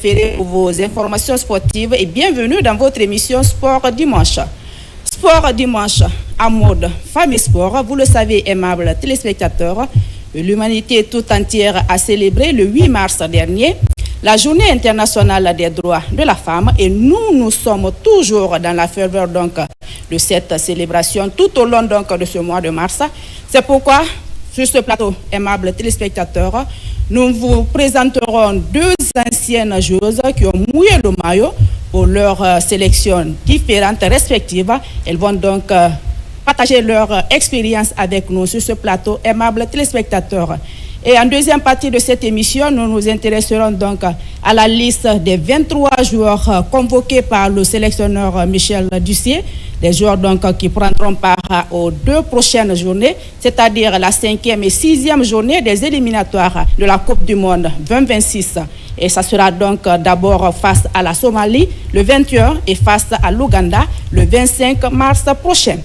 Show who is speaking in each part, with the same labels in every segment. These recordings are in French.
Speaker 1: préféré pour vos informations sportives et bienvenue dans votre émission Sport Dimanche. Sport Dimanche, à mode, femmes et sport, vous le savez, aimables téléspectateurs, l'humanité tout entière a célébré le 8 mars dernier la journée internationale des droits de la femme et nous sommes toujours dans la ferveur donc de cette célébration tout au long donc de ce mois de mars. C'est pourquoi sur ce plateau, aimables téléspectateurs, nous vous présenterons deux anciennes joueuses qui ont mouillé le maillot pour leurs sélections différentes respectives. Elles vont donc partager leur expérience avec nous sur ce plateau, aimables téléspectateurs. Et en deuxième partie de cette émission, nous nous intéresserons donc à la liste des 23 joueurs convoqués par le sélectionneur Michel Dussier, des joueurs donc qui prendront part aux deux prochaines journées, c'est-à-dire la 5e et 6e journée des éliminatoires de la Coupe du Monde 2026. Et ça sera donc d'abord face à la Somalie le 21 et face à l'Ouganda le 25 mars prochain.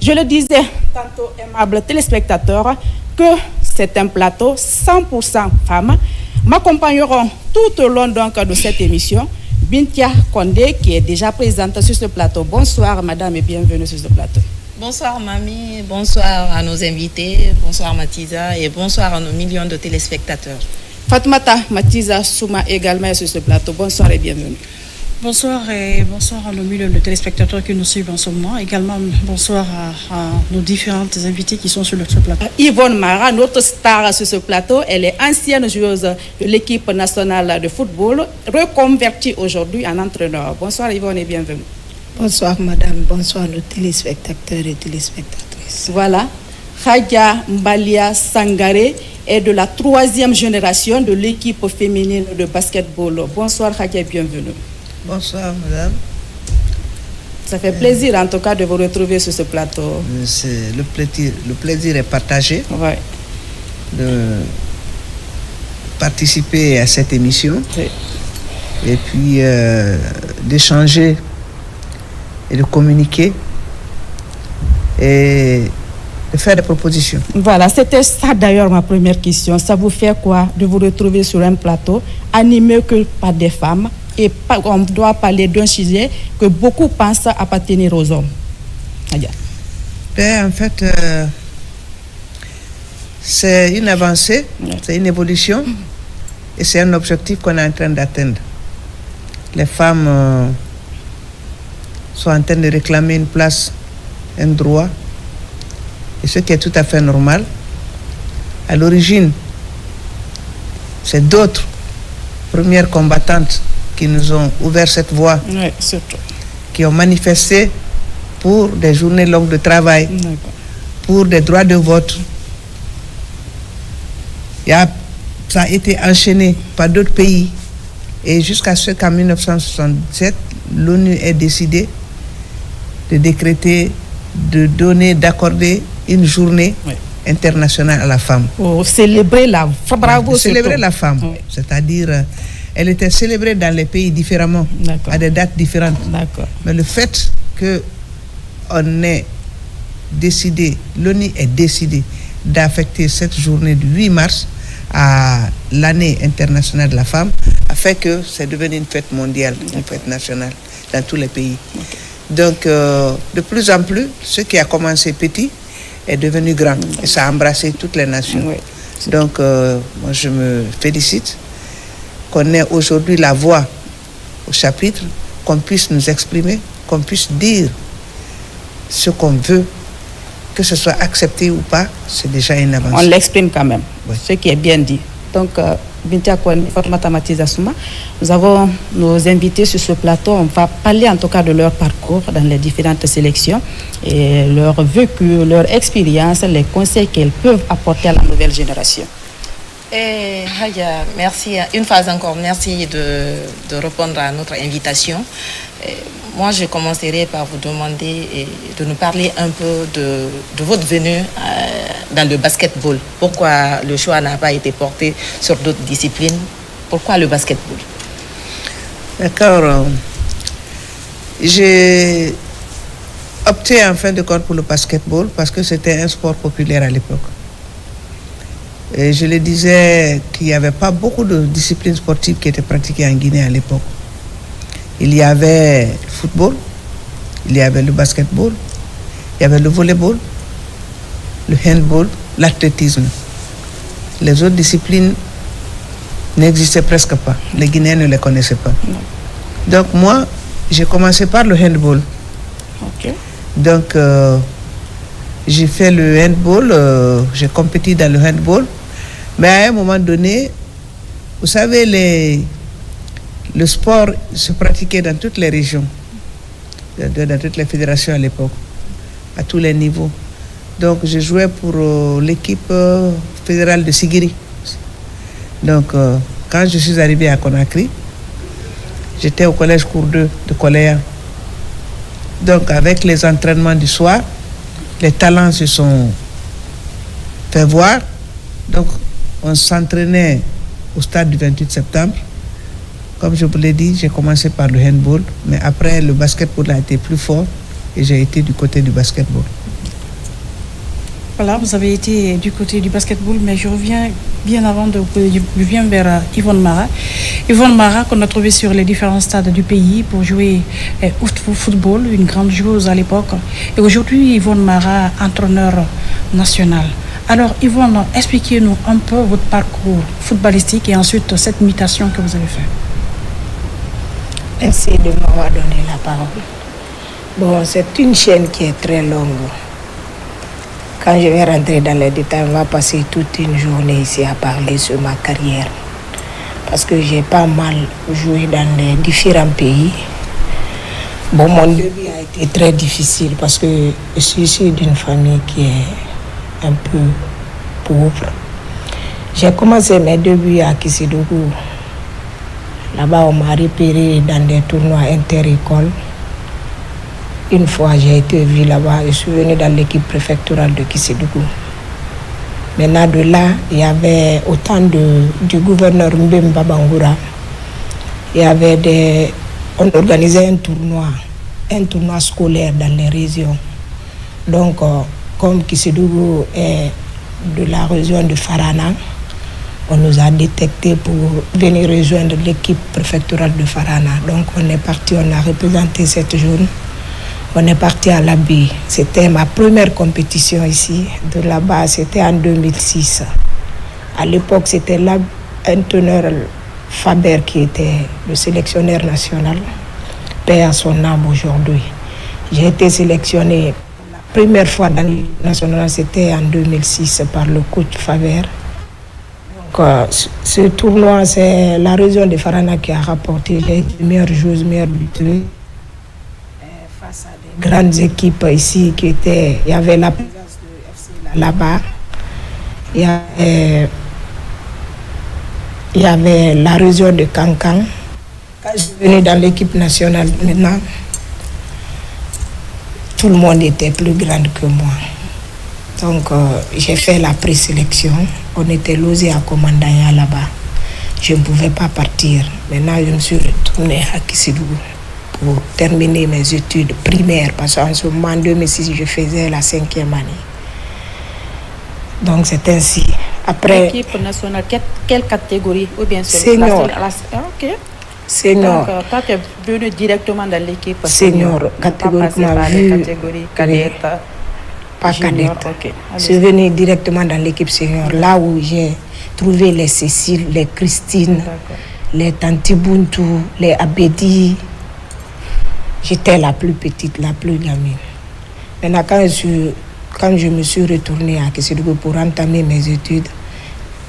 Speaker 1: Je le disais tantôt, aimables téléspectateurs, que c'est un plateau 100% femmes. M'accompagneront tout au long donc de cette émission Bintia Kondé qui est déjà présente sur ce plateau. Bonsoir madame et bienvenue sur ce plateau.
Speaker 2: Bonsoir Mami, bonsoir à nos invités, bonsoir Matiza et bonsoir à nos millions de téléspectateurs.
Speaker 1: Fatoumata Matiza Souma également sur ce plateau. Bonsoir et bienvenue.
Speaker 3: Bonsoir et bonsoir à nos millions de téléspectateurs qui nous suivent en ce moment. Également, bonsoir à nos différentes invités qui sont sur ce plateau.
Speaker 1: Yvonne Mara, notre star sur ce plateau, elle est ancienne joueuse de l'équipe nationale de football, reconvertie aujourd'hui en entraîneur. Bonsoir Yvonne et bienvenue.
Speaker 4: Bonsoir madame, bonsoir nos téléspectateurs et téléspectatrices.
Speaker 1: Voilà, Khadja Mbalia Sangaré est de la 3e génération de l'équipe féminine de basketball. Bonsoir Khadja et bienvenue.
Speaker 5: Bonsoir, madame.
Speaker 1: Ça fait plaisir, en tout cas, de vous retrouver sur ce plateau.
Speaker 5: Le plaisir est partagé
Speaker 1: ouais.
Speaker 5: De participer à cette émission
Speaker 1: oui.
Speaker 5: Et puis d'échanger et de communiquer et de faire des propositions.
Speaker 1: Voilà, c'était ça d'ailleurs ma première question. Ça vous fait quoi de vous retrouver sur un plateau animé que par des femmes? Et on doit parler d'un sujet que beaucoup pensent appartenir aux hommes.
Speaker 5: En fait, c'est une avancée, c'est une évolution et c'est un objectif qu'on est en train d'atteindre. Les femmes sont en train de réclamer une place, un droit, et ce qui est tout à fait normal. À l'origine, c'est d'autres premières combattantes qui nous ont ouvert cette voie,
Speaker 1: oui, surtout.
Speaker 5: Qui ont manifesté pour des journées longues de travail, pour des droits de vote. Ça a été enchaîné par d'autres pays et jusqu'à ce qu'en 1967, l'ONU ait décidé de décréter, d'accorder une journée internationale à la femme.
Speaker 1: Pour célébrer la
Speaker 5: femme, oui. C'est-à-dire elle était célébrée dans les pays différemment, à des dates différentes. Mais le fait qu'on ait décidé, l'ONU ait décidé d'affecter cette journée du 8 mars à l'année internationale de la femme a fait que c'est devenu une fête mondiale, une fête nationale dans tous les pays. Donc, de plus en plus, ce qui a commencé petit est devenu grand et ça a embrassé toutes les nations. Donc, moi, je me félicite qu'on ait aujourd'hui la voix au chapitre, qu'on puisse nous exprimer, qu'on puisse dire ce qu'on veut, que ce soit accepté ou pas, c'est déjà une avancée.
Speaker 1: On l'exprime quand même, ce qui est bien dit. Donc, Bintia Kondé, Fatoumata Matiza Souma, nous avons nos invités sur ce plateau. On va parler en tout cas de leur parcours dans les différentes sélections et leur vécu, leur expérience, les conseils qu'elles peuvent apporter à la nouvelle génération.
Speaker 2: Hadja, merci. Une fois encore, merci de répondre à notre invitation. Moi, je commencerai par vous demander de nous parler un peu de votre venue dans le basketball. Pourquoi le choix n'a pas été porté sur d'autres disciplines? Pourquoi le basketball?
Speaker 5: D'accord. J'ai opté en fin de compte pour le basketball parce que c'était un sport populaire à l'époque. Et je le disais qu'il n'y avait pas beaucoup de disciplines sportives qui étaient pratiquées en Guinée à l'époque. Il y avait le football, il y avait le basketball, il y avait le volleyball, le handball, l'athlétisme. Les autres disciplines n'existaient presque pas. Les Guinéens ne les connaissaient pas. Donc moi, j'ai commencé par le handball. Donc j'ai fait le handball, j'ai compéti dans le handball. Mais à un moment donné, vous savez, le sport se pratiquait dans toutes les régions, dans toutes les fédérations à l'époque, à tous les niveaux. Donc je jouais pour l'équipe fédérale de Sigiri. Donc quand je suis arrivé à Conakry, j'étais au collège cours 2 de Coléa. Donc avec les entraînements du soir, les talents se sont fait voir. Donc on s'entraînait au stade du 28 septembre. Comme je vous l'ai dit, j'ai commencé par le handball, mais après le basketball a été plus fort et j'ai été du côté du basketball.
Speaker 3: Voilà, vous avez été du côté du basketball, mais je reviens bien avant, je viens vers Yvonne Mara. Yvonne Mara, qu'on a trouvé sur les différents stades du pays pour jouer au football, une grande joueuse à l'époque. Et aujourd'hui, Yvonne Mara, entraîneur national. Alors, Yvonne, expliquez-nous un peu votre parcours footballistique et ensuite cette mutation que vous avez faite.
Speaker 4: Merci de m'avoir donné la parole. Bon, c'est une chaîne qui est très longue. Quand je vais rentrer dans les détails, on va passer toute une journée ici à parler sur ma carrière. Parce que j'ai pas mal joué dans les différents pays. Bon, mon début a été très difficile parce que je suis issue d'une famille qui est un peu pauvre. J'ai commencé mes débuts à Kissidougou. Là-bas, on m'a repéré dans des tournois inter-écoles. Une fois, j'ai été vu là-bas, je suis venue dans l'équipe préfectorale de Kissidougou. Maintenant, de là, il y avait autant du gouverneur Mbemba Bangoura. On organisait un tournoi scolaire dans les régions. Donc, comme Kissidougou est de la région de Farana, on nous a détectés pour venir rejoindre l'équipe préfectorale de Farana. Donc, on est parti, on a représenté cette journée. On est parti à l'Abbé. C'était ma première compétition ici. De là-bas, c'était en 2006. À l'époque, c'était l'entraîneur Faber qui était le sélectionneur national. Paix à son âme aujourd'hui. J'ai été sélectionné la première fois dans l'équipe nationale, c'était en 2006 par le coach Faber. Donc, ce tournoi, c'est la région de Farana qui a rapporté les meilleures joueuses, meilleures buteuse. Face à des grandes équipes ici qui étaient, il y avait la présence de FC là-bas, il y avait la région de Kankan. Quand je suis venue dans l'équipe nationale maintenant, tout le monde était plus grand que moi. Donc j'ai fait la présélection. On était logés à Commandanya là-bas. Je ne pouvais pas partir. Maintenant, je me suis retournée à Kissidougou pour terminer mes études primaires, parce qu'en ce moment, en 2006, je faisais la 5e année. Donc, c'est ainsi. Après...
Speaker 1: L'équipe nationale, quelle catégorie? Ou bien
Speaker 4: senior.
Speaker 1: Ok.
Speaker 4: Senior.
Speaker 1: Donc, toi, tu es venu directement dans l'équipe
Speaker 4: senior. Catégoriquement vu.
Speaker 1: Catégorie cadette.
Speaker 4: Pas cadette. Okay. Je suis venue directement dans l'équipe senior, là où j'ai trouvé les Cécile, les Christine, les Tantibuntu, les Abedi. J'étais la plus petite, la plus gamine. Maintenant, quand je me suis retournée à Kissidougou pour entamer mes études,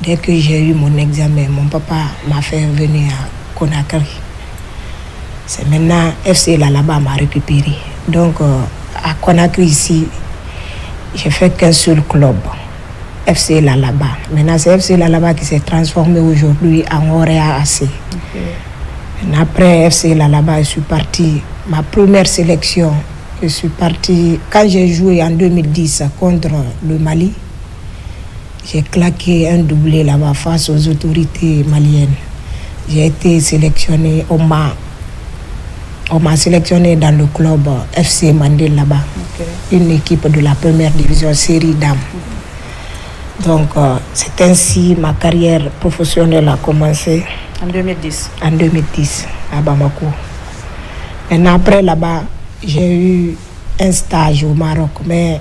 Speaker 4: dès que j'ai eu mon examen, mon papa m'a fait venir à Conakry. C'est maintenant FC là-bas m'a récupéré. Donc, à Conakry ici, j'ai fait qu'un seul club, FC là-bas. Maintenant, c'est FC là-bas qui s'est transformé aujourd'hui en Orea AC. Okay. Après FC là-bas, je suis partie. Ma première sélection, je suis partie quand j'ai joué en 2010 contre le Mali. J'ai claqué un doublé là-bas face aux autorités maliennes. J'ai été sélectionné, on m'a sélectionné dans le club FC Mandel là-bas, une équipe de la première division série dames. Donc, c'est ainsi ma carrière professionnelle a commencé.
Speaker 1: En 2010.
Speaker 4: En 2010, à Bamako. Et après, là-bas, j'ai eu un stage au Maroc, mais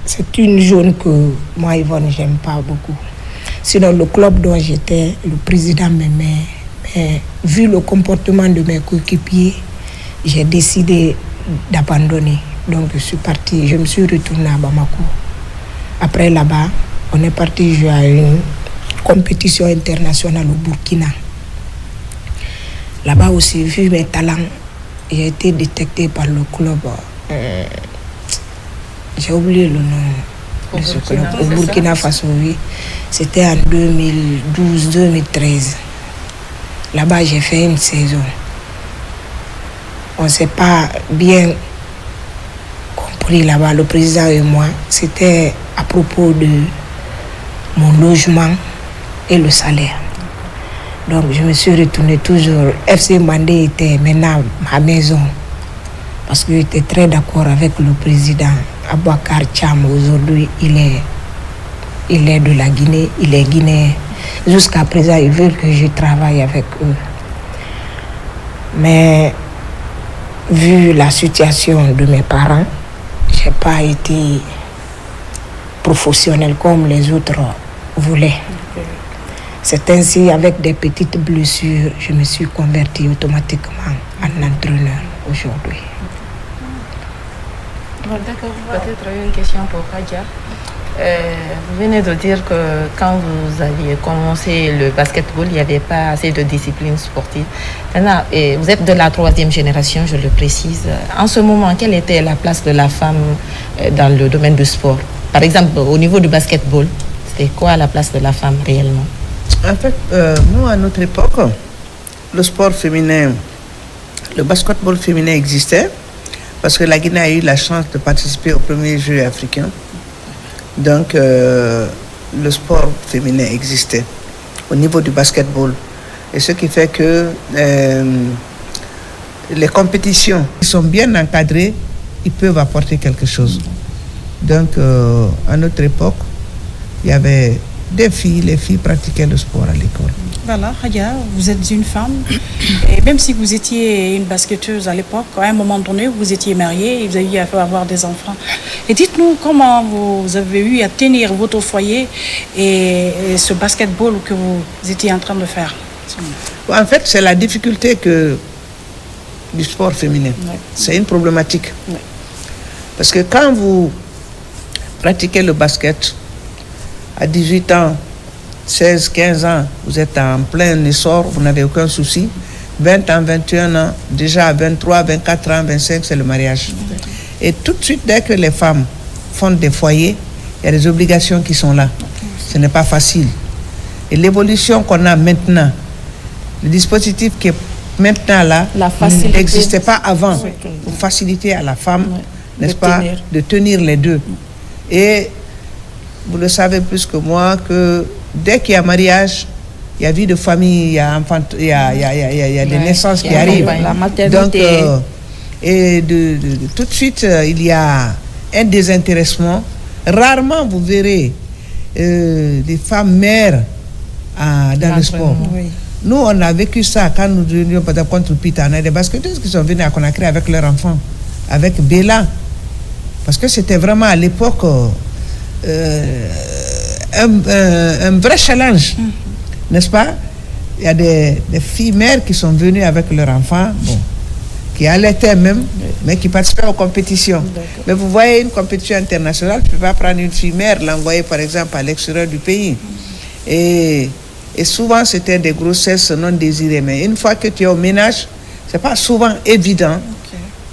Speaker 4: c'est une zone que moi, Yvonne, j'aime pas beaucoup. Sinon, le club dont j'étais, le président m'aimait. Mais vu le comportement de mes coéquipiers, j'ai décidé d'abandonner. Donc, je suis partie, je me suis retournée à Bamako. Après, là-bas, on est parti jouer à une compétition internationale au Burkina. Là-bas aussi, vu mes talents, j'ai été détecté par le club. J'ai oublié le nom de ce club. Au Burkina Faso, oui. C'était en 2012-2013. Là-bas, j'ai fait une saison. On ne s'est pas bien compris là-bas, le président et moi. C'était à propos de mon logement et le salaire. Donc, je me suis retournée toujours. FC Mandé était maintenant ma maison. Parce que j'étais très d'accord avec le président. Abouakar Cham, aujourd'hui, il est de la Guinée, il est guinéen. Jusqu'à présent, ils veulent que je travaille avec eux. Mais, vu la situation de mes parents, je n'ai pas été professionnel comme les autres voulaient. C'est ainsi, avec des petites blessures, je me suis convertie automatiquement en entraîneur aujourd'hui.
Speaker 2: D'accord, peut-être une question pour Hadja. Vous venez de dire que quand vous aviez commencé le basketball, il n'y avait pas assez de discipline sportive. Maintenant, vous êtes de la 3e génération, je le précise. En ce moment, quelle était la place de la femme dans le domaine du sport? Par exemple, au niveau du basketball, c'était quoi la place de la femme réellement?
Speaker 5: En fait, nous, à notre époque, le sport féminin, le basketball féminin existait parce que la Guinée a eu la chance de participer aux premiers Jeux africains. Donc, le sport féminin existait au niveau du basketball. Et ce qui fait que les compétitions qui sont bien encadrées, ils peuvent apporter quelque chose. Donc, à notre époque, il y avait des filles, les filles pratiquaient le sport à l'école.
Speaker 3: Voilà, Hadja, vous êtes une femme, et même si vous étiez une basketteuse à l'époque, à un moment donné, vous étiez mariée et vous aviez à avoir des enfants. Et dites-nous comment vous avez eu à tenir votre foyer et ce basketball que vous étiez en train de faire.
Speaker 5: En fait, c'est la difficulté du sport féminin. Ouais. C'est une problématique. Ouais. Parce que quand vous pratiquez le basket, à 18 ans, 16, 15 ans, vous êtes en plein essor, vous n'avez aucun souci. 20 ans, 21 ans, déjà à 23, 24 ans, 25, c'est le mariage. Et tout de suite, dès que les femmes fondent des foyers, il y a des obligations qui sont là. Ce n'est pas facile. Et l'évolution qu'on a maintenant, le dispositif qui est maintenant là, n'existait pas avant. Pour faciliter à la femme, n'est-ce pas, de tenir les deux. Et vous le savez plus que moi que dès qu'il y a mariage, il y a vie de famille, il y a des naissances qui arrivent.
Speaker 1: La maternité.
Speaker 5: Donc, et tout de suite, il y a un désintéressement. Rarement, vous verrez des femmes mères dans le sport. Oui. Nous, on a vécu ça quand nous venions contre Pita. On a des basketteuses qui sont venues à Conakry avec leurs enfants, avec Bella. Parce que c'était vraiment à l'époque un vrai challenge, n'est-ce pas? Il y a des filles mères qui sont venues avec leurs enfants, bon, qui allaitaient même, mais qui participaient aux compétitions. Mais vous voyez, une compétition internationale, tu ne peux pas prendre une fille mère, l'envoyer par exemple à l'extérieur du pays. Et souvent, c'était des grossesses non désirées. Mais une fois que tu es au ménage, ce n'est pas souvent évident.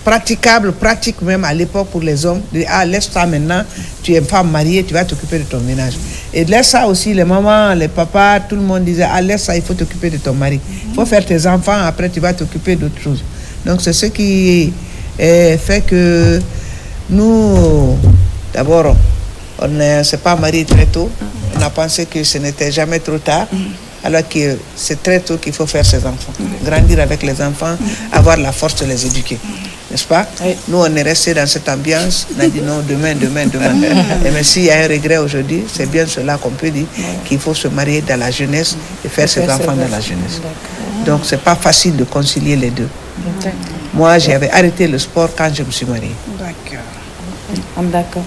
Speaker 5: Praticable, pratique même à l'époque pour les hommes. Laisse ça maintenant, tu es femme mariée, tu vas t'occuper de ton ménage. Et laisse ça aussi, les mamans, les papas, tout le monde disait, laisse ça, il faut t'occuper de ton mari. Il faut faire tes enfants, après tu vas t'occuper d'autres choses. Donc c'est ce qui fait que nous, d'abord, on ne s'est pas mariés très tôt. On a pensé que ce n'était jamais trop tard. Alors que c'est très tôt qu'il faut faire ses enfants. Grandir avec les enfants, avoir la force de les éduquer. n'est-ce pas? Oui. Nous, on est resté dans cette ambiance. On a dit non, demain. Et mais s'il y a un regret aujourd'hui, c'est bien cela qu'on peut dire, qu'il faut se marier dans la jeunesse et faire ses enfants dans la jeunesse. Donc, c'est pas facile de concilier les deux. Moi, j'avais arrêté le sport quand je me suis mariée.
Speaker 3: D'accord.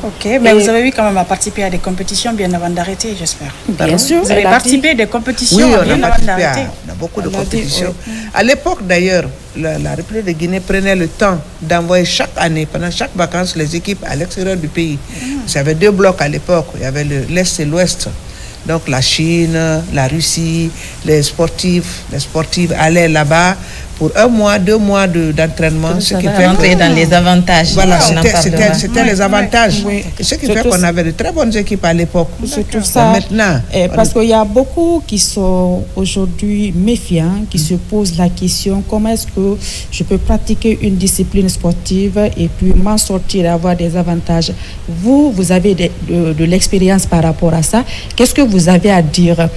Speaker 3: Ok, mais vous avez eu quand même à participer à des compétitions bien avant d'arrêter, j'espère.
Speaker 1: Bien sûr.
Speaker 3: Vous avez participé à des compétitions
Speaker 5: bien
Speaker 3: avant d'arrêter.
Speaker 5: On a beaucoup de compétitions. À l'époque, d'ailleurs, la République de Guinée prenait le temps d'envoyer chaque année, pendant chaque vacances, les équipes à l'extérieur du pays. Il y avait 2 blocs à l'époque. Il y avait l'Est et l'Ouest. Donc la Chine, la Russie, les sportives allaient là-bas pour 1 mois, 2 mois d'entraînement.
Speaker 2: Ce qui fait rentrer dans les avantages.
Speaker 5: Voilà, c'était les avantages. Et ce qui fait qu'on avait de très bonnes équipes à l'époque.
Speaker 1: Surtout ça. Maintenant, parce qu'il y a beaucoup qui sont aujourd'hui méfiants, qui se posent la question comment est-ce que je peux pratiquer une discipline sportive et puis m'en sortir et avoir des avantages. Vous avez de l'expérience par rapport à ça. Qu'est-ce que vous avez à dire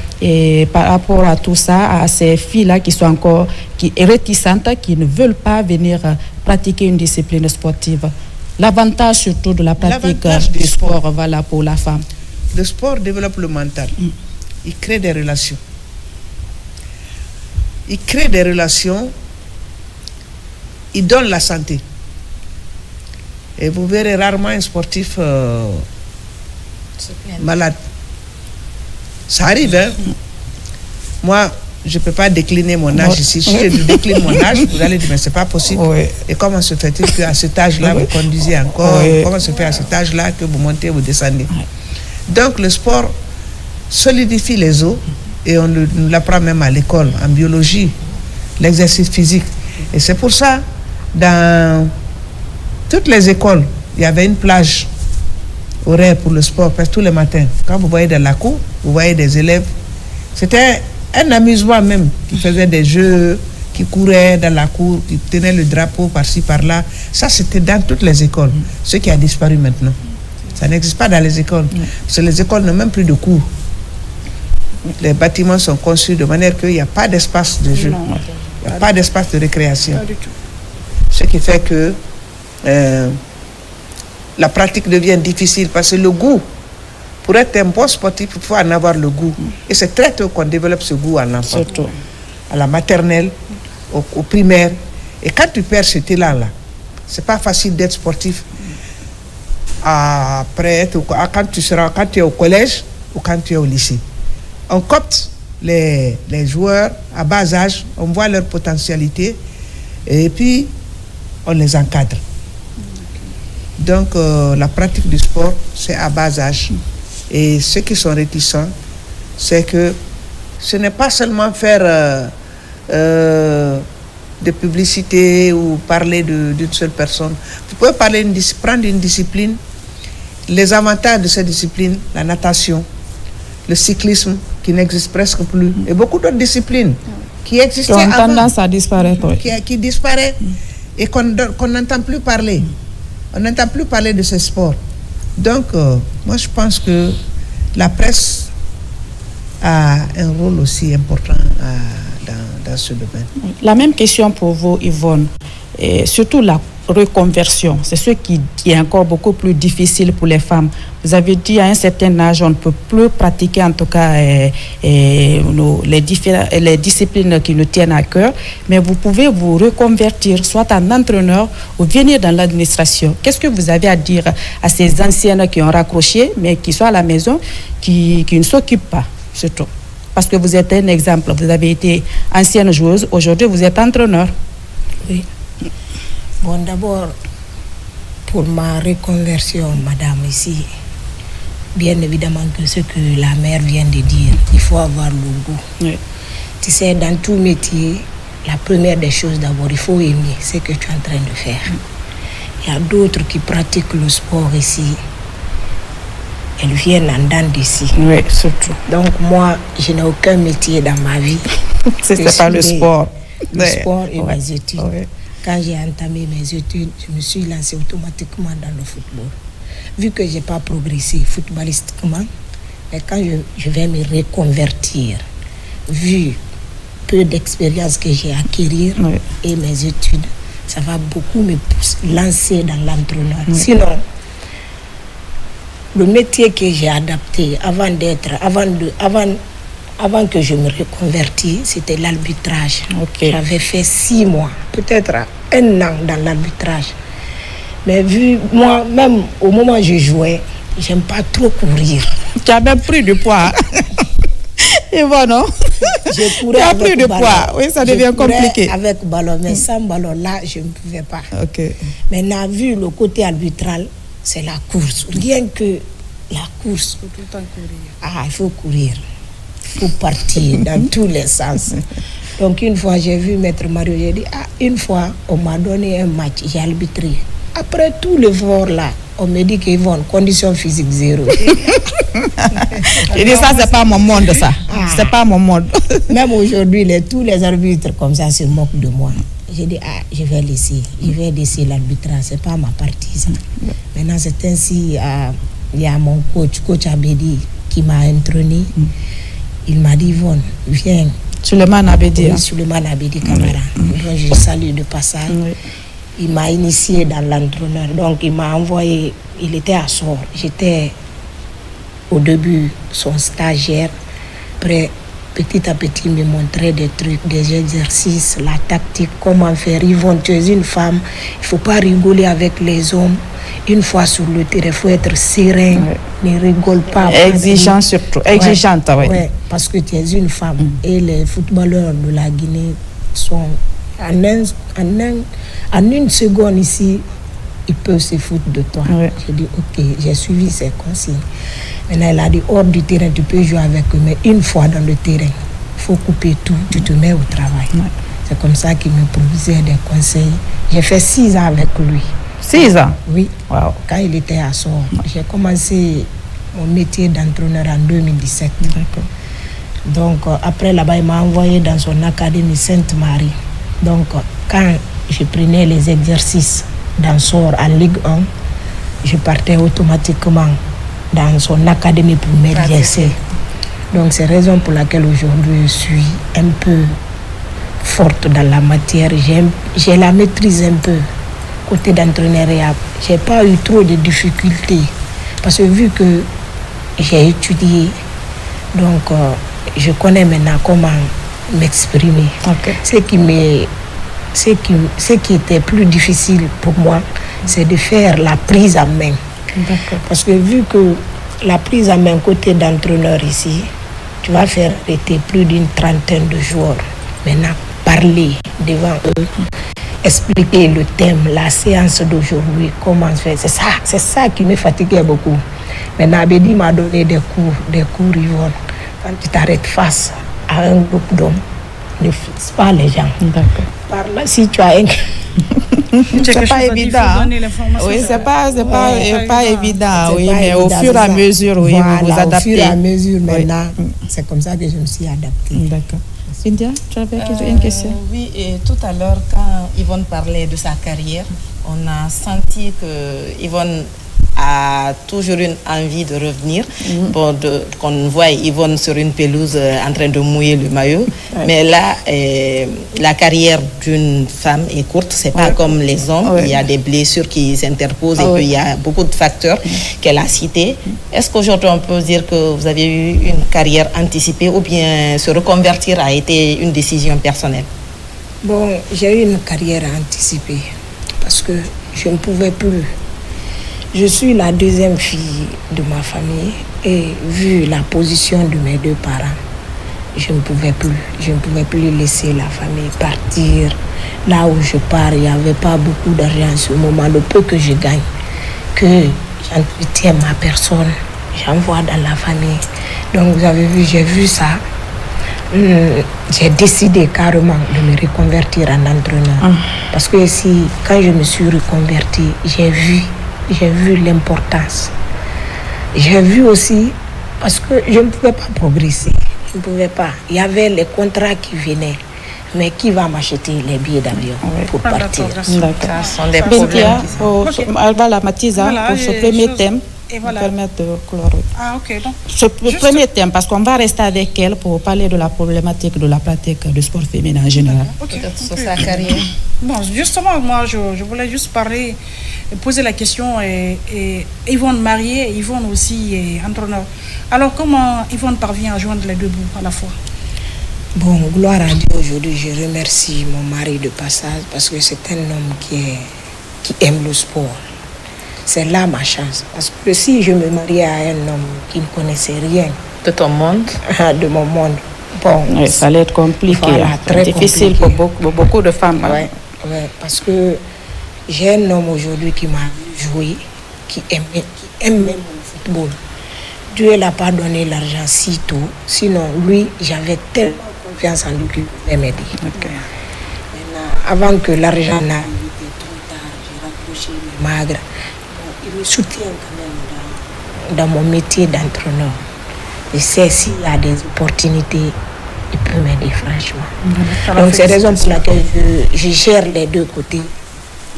Speaker 1: par rapport à tout ça, à ces filles-là qui sont encore réticentes, qui ne veulent pas venir pratiquer une discipline sportive? L'avantage surtout de la pratique du sport, voilà, pour la femme.
Speaker 5: Le sport développe le mental. Il crée des relations. Il donne la santé. Et vous verrez rarement un sportif malade. Ça arrive, hein? Moi, je ne peux pas décliner mon âge ici. Si je décline mon âge, vous allez dire, mais ce n'est pas possible. Et comment se fait-il qu'à cet âge-là, vous conduisez encore? Comment se fait à cet âge-là que vous montez, vous descendez? Donc, le sport solidifie les os, et on nous l'apprend même à l'école, en biologie, l'exercice physique. Et c'est pour ça, dans toutes les écoles, il y avait une plage horaire pour le sport, parce que tous les matins, quand vous voyez dans la cour, vous voyez des élèves. C'était un amusement même, qui faisait des jeux, qui couraient dans la cour, qui tenaient le drapeau par-ci, par-là. Ça, c'était dans toutes les écoles, ce qui a disparu maintenant. Ça n'existe pas dans les écoles, parce que les écoles n'ont même plus de cours. Les bâtiments sont conçus de manière qu'il n'y a pas d'espace de jeu, il n'y a pas d'espace de récréation. Ce qui fait que la pratique devient difficile, parce que le goût, pour être un bon sportif, il faut en avoir le goût. Et c'est très tôt qu'on développe ce goût à l'enfant. Surtout à la maternelle, au primaire. Et quand tu perds ce élan-là, c'est pas facile d'être sportif après quand tu es au collège ou quand tu es au lycée. On copte les joueurs à bas âge, on voit leur potentialité et puis on les encadre. Donc la pratique du sport, c'est à bas âge. Et ceux qui sont réticents, c'est que ce n'est pas seulement faire de publicité ou parler d'une seule personne. Vous pouvez prendre une discipline, les avantages de cette discipline, la natation, le cyclisme qui n'existe presque plus, et beaucoup d'autres disciplines qui existaient avant,
Speaker 1: qui ont tendance à disparaître,
Speaker 5: qui disparaissent et qu'on n'entend plus parler. On n'entend plus parler de ce sport. Donc, moi, je pense que la presse a un rôle aussi important dans ce domaine.
Speaker 1: La même question pour vous, Yvonne. Et surtout la reconversion, c'est ce qui est encore beaucoup plus difficile pour les femmes. Vous avez dit à un certain âge, on ne peut plus pratiquer en tout cas les disciplines qui nous tiennent à cœur, mais vous pouvez vous reconvertir soit en entraîneur ou venir dans l'administration. Qu'est-ce que vous avez à dire à ces anciennes qui ont raccroché, mais qui sont à la maison, qui ne s'occupent pas, surtout? Parce que vous êtes un exemple, vous avez été ancienne joueuse, aujourd'hui vous êtes entraîneur.
Speaker 4: Oui. Bon, d'abord, pour ma reconversion, madame, ici, bien évidemment que ce que la mère vient de dire, il faut avoir le goût. Oui. Tu sais, dans tout métier, la première des choses, d'abord, il faut aimer ce que tu es en train de faire. Il y a d'autres qui pratiquent le sport ici. Elles viennent en dents d'ici.
Speaker 1: Oui, surtout.
Speaker 4: Donc, moi, je n'ai aucun métier dans ma vie.
Speaker 1: C'est pas le sport.
Speaker 4: Le sport et mes études. Oui. Quand j'ai entamé mes études, je me suis lancée automatiquement dans le football. Vu que je n'ai pas progressé footballistiquement, mais quand je vais me reconvertir, vu peu d'expérience que j'ai acquérir et mes études, ça va beaucoup me lancer dans l'entraîneur. Sinon, le métier que j'ai adapté avant que je me reconvertisse, c'était l'arbitrage. J'avais fait 6 mois, peut-être 1 an dans l'arbitrage. Mais vu moi, même au moment où je jouais, j'aime pas trop courir.
Speaker 1: Tu as même pris du poids. Et voilà, non?
Speaker 4: Je courais
Speaker 1: tu as pris du poids. Oui, ça devient compliqué.
Speaker 4: Avec ballon, mais sans ballon, là, je ne pouvais pas.
Speaker 1: Okay.
Speaker 4: Maintenant, vu le côté arbitral, c'est la course. Rien que la course.
Speaker 3: Il faut tout le temps courir.
Speaker 4: Ah, il faut courir. Il faut partir dans tous les sens. Donc, une fois, j'ai vu Maître Mario, j'ai dit, une fois, on m'a donné un match, j'ai arbitré. Après tout l'effort là, on me dit qu'ils vont condition physique 0.
Speaker 1: Je dis ça, c'est pas mon monde, ça. C'est pas mon monde.
Speaker 4: Même aujourd'hui, tous les arbitres comme ça se moquent de moi. J'ai dit, je vais laisser l'arbitrage, c'est pas ma partie. Ça. Maintenant, c'est ainsi, il y a mon coach Abedi, qui m'a introné. Il m'a dit, Yvonne, viens.
Speaker 1: Suleiman Abedi.
Speaker 4: Oui, Suleiman Abedi Camara. Donc, je salue de passage. Il m'a initié dans l'entraîneur. Donc, il m'a envoyé, il était à Sort. J'étais au début son stagiaire. Après, petit à petit, il me montrait des trucs, des exercices, la tactique, comment faire. Yvonne, tu es une femme, il ne faut pas rigoler avec les hommes. Une fois sur le terrain, il faut être serein, ne rigole pas.
Speaker 1: Exigeant surtout, exigeante, oui.
Speaker 4: Ouais, parce que tu es une femme. Et les footballeurs de la Guinée sont en une seconde ici, ils peuvent se foutre de toi. J'ai dit, ok, j'ai suivi ses consignes. Maintenant, elle a dit, hors du terrain, tu peux jouer avec eux, mais une fois dans le terrain, il faut couper tout, tu te mets au travail. C'est comme ça qu'il me proposait des conseils. J'ai fait 6 ans avec lui.
Speaker 1: 6 ans?
Speaker 4: Oui.
Speaker 1: Wow.
Speaker 4: Quand il était à Sort, j'ai commencé mon métier d'entraîneur en 2017. Donc, après là-bas, il m'a envoyé dans son académie Sainte-Marie. Donc, quand je prenais les exercices dans Sort en Ligue 1, je partais automatiquement dans son académie pour m'exercer. Donc, c'est la raison pour laquelle aujourd'hui je suis un peu forte dans la matière. J'ai la maîtrise un peu. Côté d'entraîneuriat, je n'ai pas eu trop de difficultés. Parce que vu que j'ai étudié, donc je connais maintenant comment m'exprimer. Ce qui était plus difficile pour moi, c'est de faire la prise en main. Parce que vu que la prise en main côté d'entraîneur ici, tu vas faire arrêter plus d'une trentaine de joueurs. Maintenant, parler devant eux, expliquer le thème, la séance d'aujourd'hui, comment faire. C'est ça qui me fatiguait beaucoup. Maintenant, Abedi m'a donné des cours, Yvonne. Quand tu t'arrêtes face à un groupe d'hommes, ne fixe pas les gens. Par là, si tu as un...
Speaker 1: c'est pas évident. Oui, c'est pas évident. Oui, mais au fur et à mesure, oui,
Speaker 4: voilà,
Speaker 1: vous vous adaptez.
Speaker 4: Au fur et à mesure, maintenant, c'est comme ça que je me suis adaptée.
Speaker 1: D'accord. Cynthia, tu avais une question?
Speaker 2: Oui, et tout à l'heure, quand Yvonne parlait de sa carrière, on a senti que Yvonne a toujours une envie de revenir. Qu'on voit Yvonne sur une pelouse en train de mouiller le maillot. Mais là, la carrière d'une femme est courte. C'est pas comme les hommes. Il y a des blessures qui s'interposent et qu'il y a beaucoup de facteurs qu'elle a cités. Est-ce qu'aujourd'hui on peut dire que vous avez eu une carrière anticipée ou bien se reconvertir a été une décision personnelle?
Speaker 4: Bon, j'ai eu une carrière anticipée parce que je ne pouvais plus. Je suis la deuxième fille de ma famille et vu la position de mes 2 parents, je ne pouvais plus. Je ne pouvais plus laisser la famille partir. Là où je pars, il n'y avait pas beaucoup d'argent en ce moment. Le peu que je gagne, que j'entretiens ma personne, j'envoie dans la famille. Donc vous avez vu, j'ai vu ça. J'ai décidé carrément de me reconvertir en entraîneur. Parce que quand je me suis reconvertie, j'ai vu l'importance. J'ai vu aussi, parce que je ne pouvais pas progresser. Je ne pouvais pas. Il y avait les contrats qui venaient. Mais qui va m'acheter les billets d'avion pour partir?
Speaker 1: D'accord. Ce sont des problèmes. Voilà, Mathisa, pour ce premier thème,
Speaker 3: Et voilà.
Speaker 1: Permettre de clore.
Speaker 3: Ah, ok. Donc,
Speaker 1: le premier thème, parce qu'on va rester avec elle pour parler de la problématique de la pratique du sport féminin en général.
Speaker 2: Peut-être sur sa carrière.
Speaker 3: Bon, justement, moi, je voulais juste poser la question. Yvonne mariée, Yvonne aussi est entraîneur. Alors, comment Yvonne parvient à joindre les deux bouts à la fois?
Speaker 4: Bon, gloire à Dieu, aujourd'hui, je remercie mon mari de passage parce que c'est un homme qui aime le sport. C'est là ma chance. Parce que si je me mariais à un homme qui ne connaissait rien
Speaker 2: de ton monde,
Speaker 4: de mon monde, bon,
Speaker 1: oui, ça allait être compliqué,
Speaker 4: voilà, très
Speaker 1: difficile
Speaker 4: compliqué.
Speaker 1: pour beaucoup de femmes.
Speaker 4: Ouais, parce que j'ai un homme aujourd'hui qui m'a joué, qui aime même le football. Dieu n'a pas donné l'argent si tôt. Sinon, lui, j'avais tellement confiance en lui qu'il pouvait m'aider.
Speaker 1: Okay.
Speaker 4: Maintenant, avant que l'argent n'arrive, trop tard, j'ai rapproché le magre. Il me soutient quand même dans mon métier d'entraîneur. Je sais s'il y a des opportunités, il peut m'aider franchement. Donc c'est la raison pour laquelle je gère les deux côtés.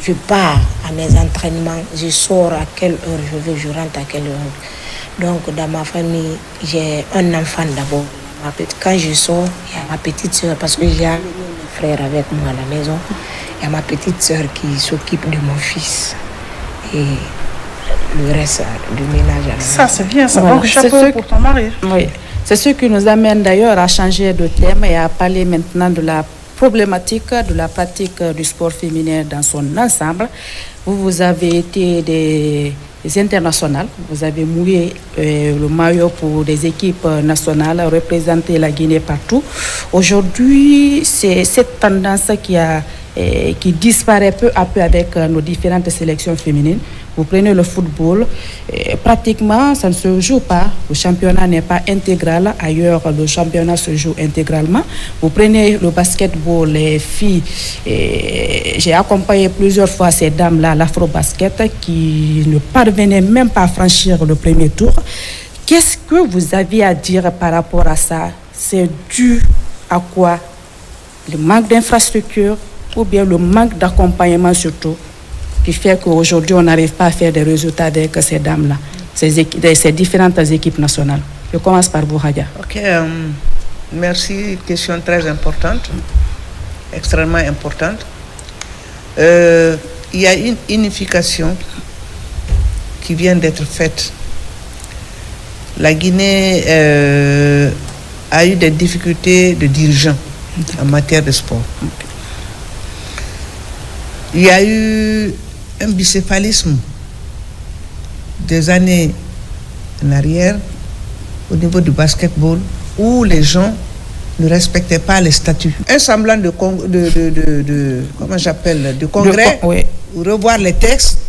Speaker 4: Je pars à mes entraînements, je sors à quelle heure je veux, je rentre à quelle heure. Donc dans ma famille, j'ai un enfant d'abord. Quand je sors, il y a ma petite soeur, parce que j'ai amené mes frères avec moi à la maison. Il y a ma petite soeur qui s'occupe de mon fils. Et le reste du ménage à la maison.
Speaker 3: Ça, c'est bien, ça.
Speaker 1: Voilà.
Speaker 3: Donc, chapeau pour ton mari.
Speaker 1: Oui, c'est ce qui nous amène d'ailleurs à changer de thème et à parler maintenant de la problématique de la pratique du sport féminin dans son ensemble. Vous avez été des internationales, vous avez mouillé le maillot pour des équipes nationales, représenté la Guinée partout. Aujourd'hui, c'est cette tendance qui disparaît peu à peu avec nos différentes sélections féminines. Vous prenez le football, pratiquement ça ne se joue pas. Le championnat n'est pas intégral. Ailleurs, le championnat se joue intégralement. Vous prenez le basketball, les filles. J'ai accompagné plusieurs fois ces dames-là à l'afro-basket qui ne parvenaient même pas à franchir le premier tour. Qu'est-ce que vous aviez à dire par rapport à ça? C'est dû à quoi? Le manque d'infrastructures ou bien le manque d'accompagnement surtout, qui fait qu'aujourd'hui, on n'arrive pas à faire des résultats avec ces dames-là, ces différentes équipes nationales. Je commence par vous, Hadja.
Speaker 5: Ok, merci. Question très importante, extrêmement importante. Il y a une unification qui vient d'être faite. La Guinée a eu des difficultés de dirigeants en matière de sport. Il y a eu un bicéphalisme des années en arrière au niveau du basketball où les gens ne respectaient pas les statuts. Un semblant de congrès,
Speaker 1: oui.
Speaker 5: Revoir les textes,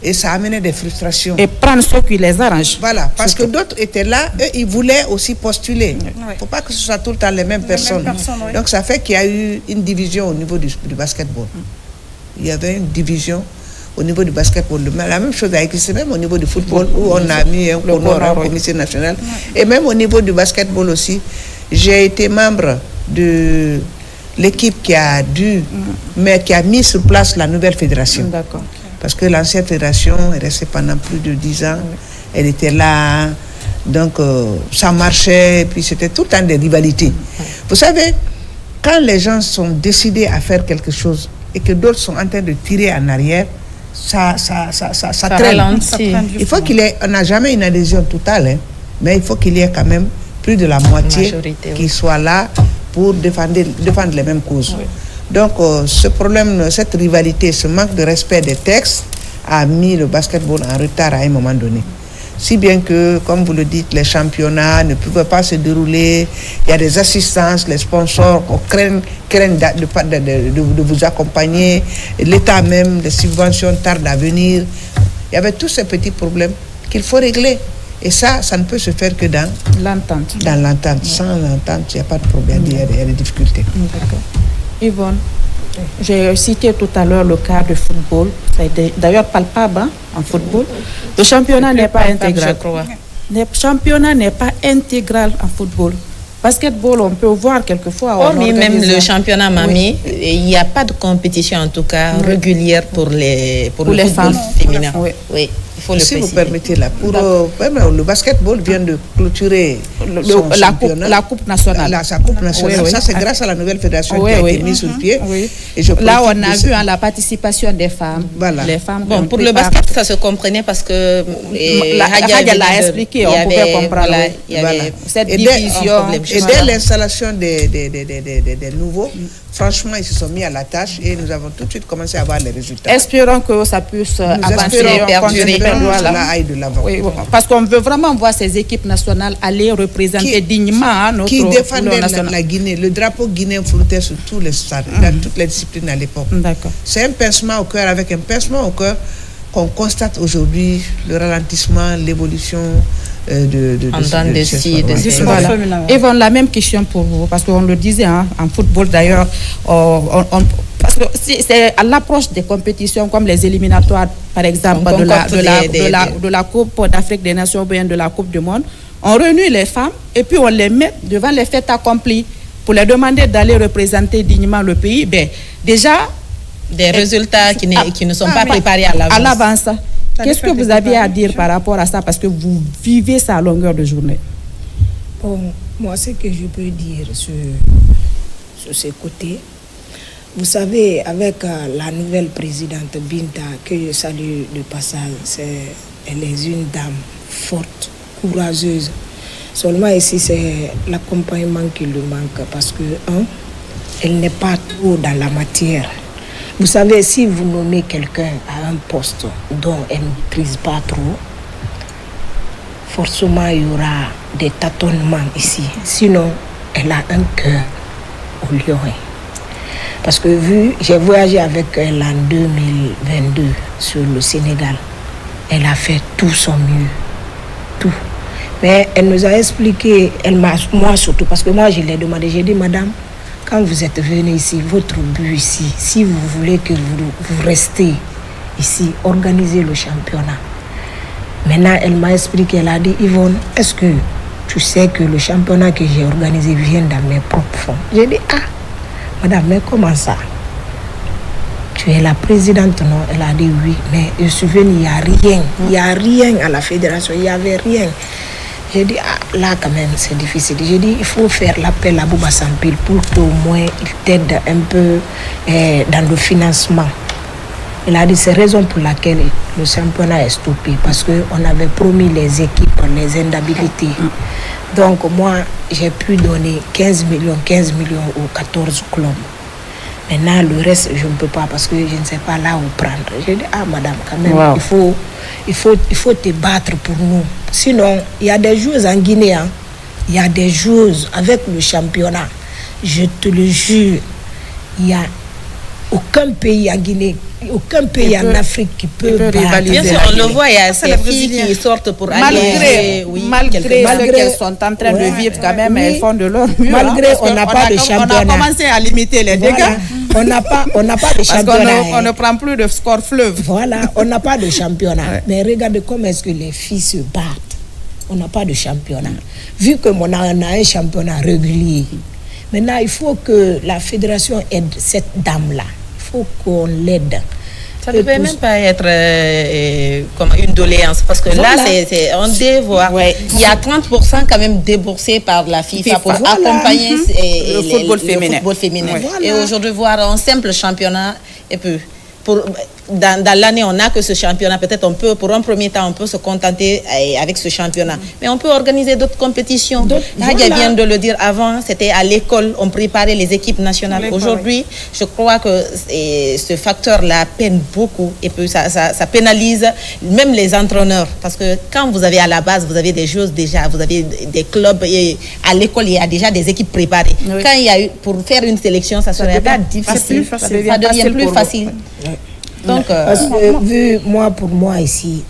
Speaker 5: et ça amenait des frustrations.
Speaker 1: Et prendre ceux qui les arrangent.
Speaker 5: Voilà, parce que d'autres étaient là, eux, ils voulaient aussi postuler. Il ne faut pas que ce soit tout le temps les mêmes personnes.
Speaker 3: Oui.
Speaker 5: Donc ça fait qu'il y a eu une division au niveau du basketball. Il y avait une division au niveau du basketball. La même chose a existé même au niveau du football où on a mis un comité national. Et même au niveau du basketball aussi, j'ai été membre de l'équipe qui a mis sur place la nouvelle fédération.
Speaker 1: D'accord.
Speaker 5: Parce que l'ancienne fédération est restée pendant plus de 10 ans. Elle était là, donc ça marchait, et puis c'était tout le temps des rivalités. Vous savez, quand les gens sont décidés à faire quelque chose et que d'autres sont en train de tirer en arrière, ça traîne. Il faut qu'il y ait, on n'a jamais une adhésion totale, mais il faut qu'il y ait quand même plus de la moitié qui soit là pour défendre les mêmes causes. Oui. Donc ce problème, cette rivalité, ce manque de respect des textes a mis le basketball en retard à un moment donné. Si bien que, comme vous le dites, les championnats ne pouvaient pas se dérouler, il y a des assistances, les sponsors craignent de vous accompagner, l'État même, les subventions tardent à venir. Il y avait tous ces petits problèmes qu'il faut régler. Et ça ne peut se faire que dans l'entente. Dans l'entente. Sans l'entente, il n'y a pas de problème, il y a des difficultés.
Speaker 1: D'accord. Yvonne, j'ai cité tout à l'heure le cas du football. Ça a été d'ailleurs palpable en football. Le championnat n'est pas intégral. Le championnat n'est pas intégral en football. Basketball, on peut voir quelquefois.
Speaker 2: Mais même le championnat, Mamie, il n'y a pas de compétition en tout cas régulière pour le football
Speaker 1: femmes
Speaker 2: féminin. Oui. faut le
Speaker 5: si
Speaker 2: préciser.
Speaker 5: vous permettez là, pour le basketball vient de clôturer
Speaker 1: la coupe nationale.
Speaker 5: Sa coupe nationale.
Speaker 1: Oui.
Speaker 5: Ça, c'est grâce à la nouvelle fédération qui a été mise sur pied.
Speaker 1: Oui.
Speaker 5: Et je
Speaker 1: là, on a vu la participation des femmes.
Speaker 5: Voilà.
Speaker 1: Les femmes.
Speaker 2: Bon, pour le basket, ça se comprenait parce que
Speaker 1: Hadia l'a expliqué, on pouvait comprendre.
Speaker 2: Voilà, il y avait
Speaker 1: cette division.
Speaker 5: Et dès l'installation des nouveaux, franchement, ils se sont mis à la tâche et nous avons tout de suite commencé à voir les résultats.
Speaker 1: Espérons que ça puisse avancer et
Speaker 2: perdurer.
Speaker 5: Cela aille de l'avant.
Speaker 1: Oui, parce qu'on veut vraiment voir ces équipes nationales aller représenter dignement notre
Speaker 5: qui défendait
Speaker 1: national.
Speaker 5: la Guinée. Le drapeau guinéen flottait sur tous les stades, dans toutes les disciplines à l'époque.
Speaker 1: D'accord.
Speaker 5: C'est un pincement au cœur, avec un pincement au cœur qu'on constate aujourd'hui, le ralentissement, l'évolution de
Speaker 1: voilà. Yvonne, la même question pour vous, parce qu'on le disait en football d'ailleurs, parce que c'est à l'approche des compétitions comme les éliminatoires, par exemple, de la Coupe d'Afrique des Nations ou bien de la Coupe du Monde, on réunit les femmes et puis on les met devant les faits accomplis pour les demander d'aller représenter dignement le pays. Ben, déjà,
Speaker 2: des résultats qui ne sont pas préparés à l'avance.
Speaker 1: Qu'est-ce que vous aviez à dire par rapport à ça, parce que vous vivez ça à longueur de journée?
Speaker 4: Bon, moi, ce que je peux dire sur ce côté, vous savez, avec la nouvelle présidente Binta, que je salue de passage, elle est une dame forte, courageuse. Seulement ici, c'est l'accompagnement qui lui manque, parce que, elle n'est pas trop dans la matière. Vous savez, si vous nommez quelqu'un à un poste dont elle ne maîtrise pas trop, forcément il y aura des tâtonnements ici. Sinon, elle a un cœur au lion. Parce que j'ai voyagé avec elle en 2022 sur le Sénégal. Elle a fait tout son mieux. Tout. Mais elle nous a expliqué, moi surtout, parce que moi je l'ai demandé, j'ai dit, madame, quand vous êtes venu ici, votre but ici, si vous voulez que vous restez ici, organisez le championnat. Maintenant, elle m'a expliqué, elle a dit, Yvonne, est-ce que tu sais que le championnat que j'ai organisé vient dans mes propres fonds? J'ai dit, madame, mais comment ça? Tu es la présidente, non? Elle a dit oui, mais je suis venue, il n'y a rien à la fédération, il n'y avait rien. J'ai dit, là quand même c'est difficile. J'ai dit, il faut faire l'appel à Bouba Sampil pour qu'au moins il t'aide un peu dans le financement. Il a dit, c'est raison pour laquelle le championnat est stoppé, parce qu'on avait promis les équipes, les indemnités. Donc moi, j'ai pu donner 15 millions aux 14 clubs. Maintenant, le reste, je ne peux pas, parce que je ne sais pas là où prendre. J'ai dit, madame, quand même, il faut te battre pour nous. Sinon, il y a des joueuses en Guinée, il y a des joueuses avec le championnat. Je te le jure, il n'y a aucun pays en Guinée, aucun pays en Afrique qui peut
Speaker 2: rivaliser. Bien sûr, on le voit, il y a ces filles qui sortent pour aller...
Speaker 1: Malgré ce qu'elles sont en train de vivre, quand même, elles font de leur mieux.
Speaker 4: Malgré, on n'a pas de championnat.
Speaker 1: On a commencé à limiter les dégâts.
Speaker 4: On n'a pas de championnat.
Speaker 1: Parce qu'on ne prend plus de score fleuve.
Speaker 4: Voilà, on n'a pas de championnat. Mais regardez comment est-ce que les filles se battent. On n'a pas de championnat. Vu que on a un championnat régulier, maintenant il faut que la fédération aide cette dame-là. Il faut qu'on l'aide.
Speaker 2: Ça ne peut même pas être comme une doléance, parce que là, on dévoie. Il y a 30% quand même déboursés par la FIFA pour accompagner
Speaker 1: le football féminin.
Speaker 2: Et aujourd'hui, voir un simple championnat, et puis dans l'année, on n'a que ce championnat. Peut-être pour un premier temps, on peut se contenter avec ce championnat. Mais on peut organiser d'autres compétitions. Nadia vient de le dire avant, c'était à l'école, on préparait les équipes nationales. Aujourd'hui, je crois que ce facteur-là peine beaucoup, et puis ça pénalise même les entraîneurs. Parce que quand vous avez à la base, vous avez des joueuses déjà, vous avez des clubs, et à l'école, il y a déjà des équipes préparées. Oui. Quand il y a eu, pour faire une sélection, ça serait pas difficile, ça devient plus facile.
Speaker 4: Oui. Donc, parce que pour moi ici,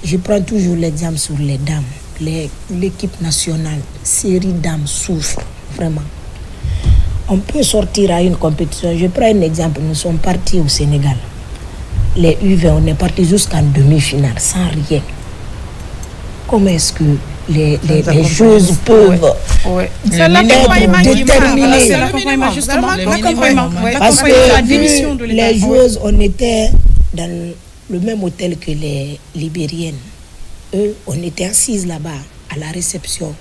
Speaker 4: je prends toujours l'exemple sur les dames. L'équipe nationale, série dames souffre vraiment. On peut sortir à une compétition. Je prends un exemple. Nous sommes partis au Sénégal. Les U20, on est partis jusqu'en demi-finale sans rien. Comment est-ce que les joueuses peuvent
Speaker 1: c'est l'accompagnement
Speaker 4: déterminer?
Speaker 1: C'est l'accompagnement, justement.
Speaker 4: Parce que les joueuses, on était le même hôtel que les Libériennes. Eux, on était assises là-bas à la réception.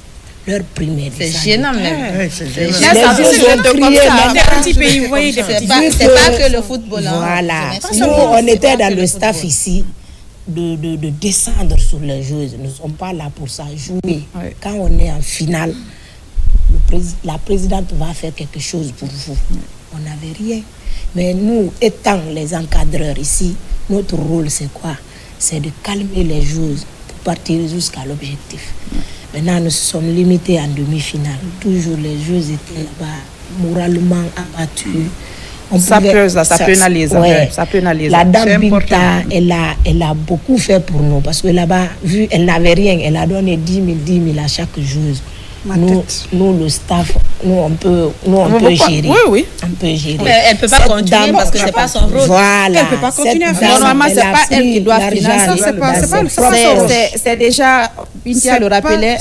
Speaker 4: Leur primaire.
Speaker 2: C'est gênant même.
Speaker 5: C'est
Speaker 4: C'est
Speaker 2: pas que le football.
Speaker 4: Voilà. Nous, on était dans le staff ici de descendre sur les joueuses. Nous ne sommes pas là pour ça. Jouer. Quand on est en finale, la présidente va faire quelque chose pour vous. On n'avait rien. Mais nous, étant les encadreurs ici, notre rôle, c'est quoi? C'est de calmer les joueuses pour partir jusqu'à l'objectif. Maintenant, nous sommes limités en demi-finale. Toujours les joueuses étaient là-bas, moralement abattues.
Speaker 1: Ça pénalise.
Speaker 4: Ouais.
Speaker 1: Ça pénalise.
Speaker 4: La dame Binta, elle a beaucoup fait pour nous. Parce que là-bas, vu elle n'avait rien, elle a donné 10 000 à chaque joueuse. Nous, le staff, on peut gérer.
Speaker 1: Oui.
Speaker 4: On peut gérer.
Speaker 2: Mais elle ne peut pas continuer parce que ce n'est pas son rôle.
Speaker 4: Voilà.
Speaker 3: Elle ne peut pas continuer à faire.
Speaker 1: Normalement, ce n'est pas elle qui doit financer. C'est déjà, Bintia le rappelait,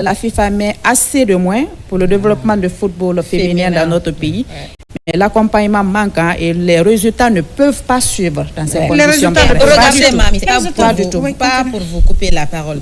Speaker 1: la FIFA met assez de moyens pour le développement du football féminin dans notre pays. Mais l'accompagnement manque et les résultats ne peuvent pas suivre dans ces conditions.
Speaker 2: Regardez, Mami, pas pour vous couper la parole.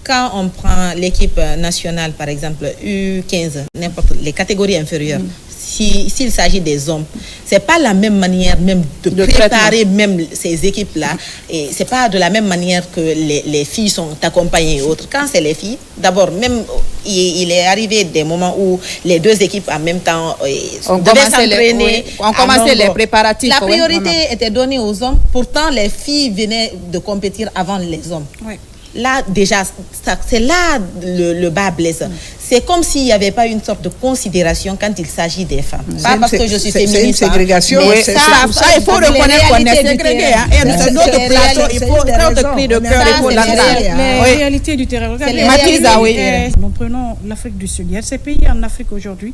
Speaker 2: Quand on prend l'équipe nationale, par exemple, U15, n'importe les catégories inférieures, s'il s'agit des hommes, c'est pas la même manière même de préparer même ces équipes-là. Et c'est pas de la même manière que les filles sont accompagnées et autres. Quand c'est les filles, d'abord, même il est arrivé des moments où les deux équipes en même temps devaient s'entraîner.
Speaker 1: On commençait les préparatifs.
Speaker 2: La priorité était donnée aux hommes. Pourtant, les filles venaient de compétir avant les hommes. Oui. Là, déjà, c'est là le bas blesse. C'est comme s'il n'y avait pas une sorte de considération quand il s'agit des femmes. Pas parce que je suis féministe.
Speaker 5: C'est une ségrégation.
Speaker 2: Mais
Speaker 1: il faut reconnaître qu'on est ségrégé. C'est notre plateau. Il faut notre cri de cœur. Il faut l'entendre.
Speaker 3: Les réalités du terrain. Nous prenons l'Afrique du Sud. Il y a ces pays en Afrique aujourd'hui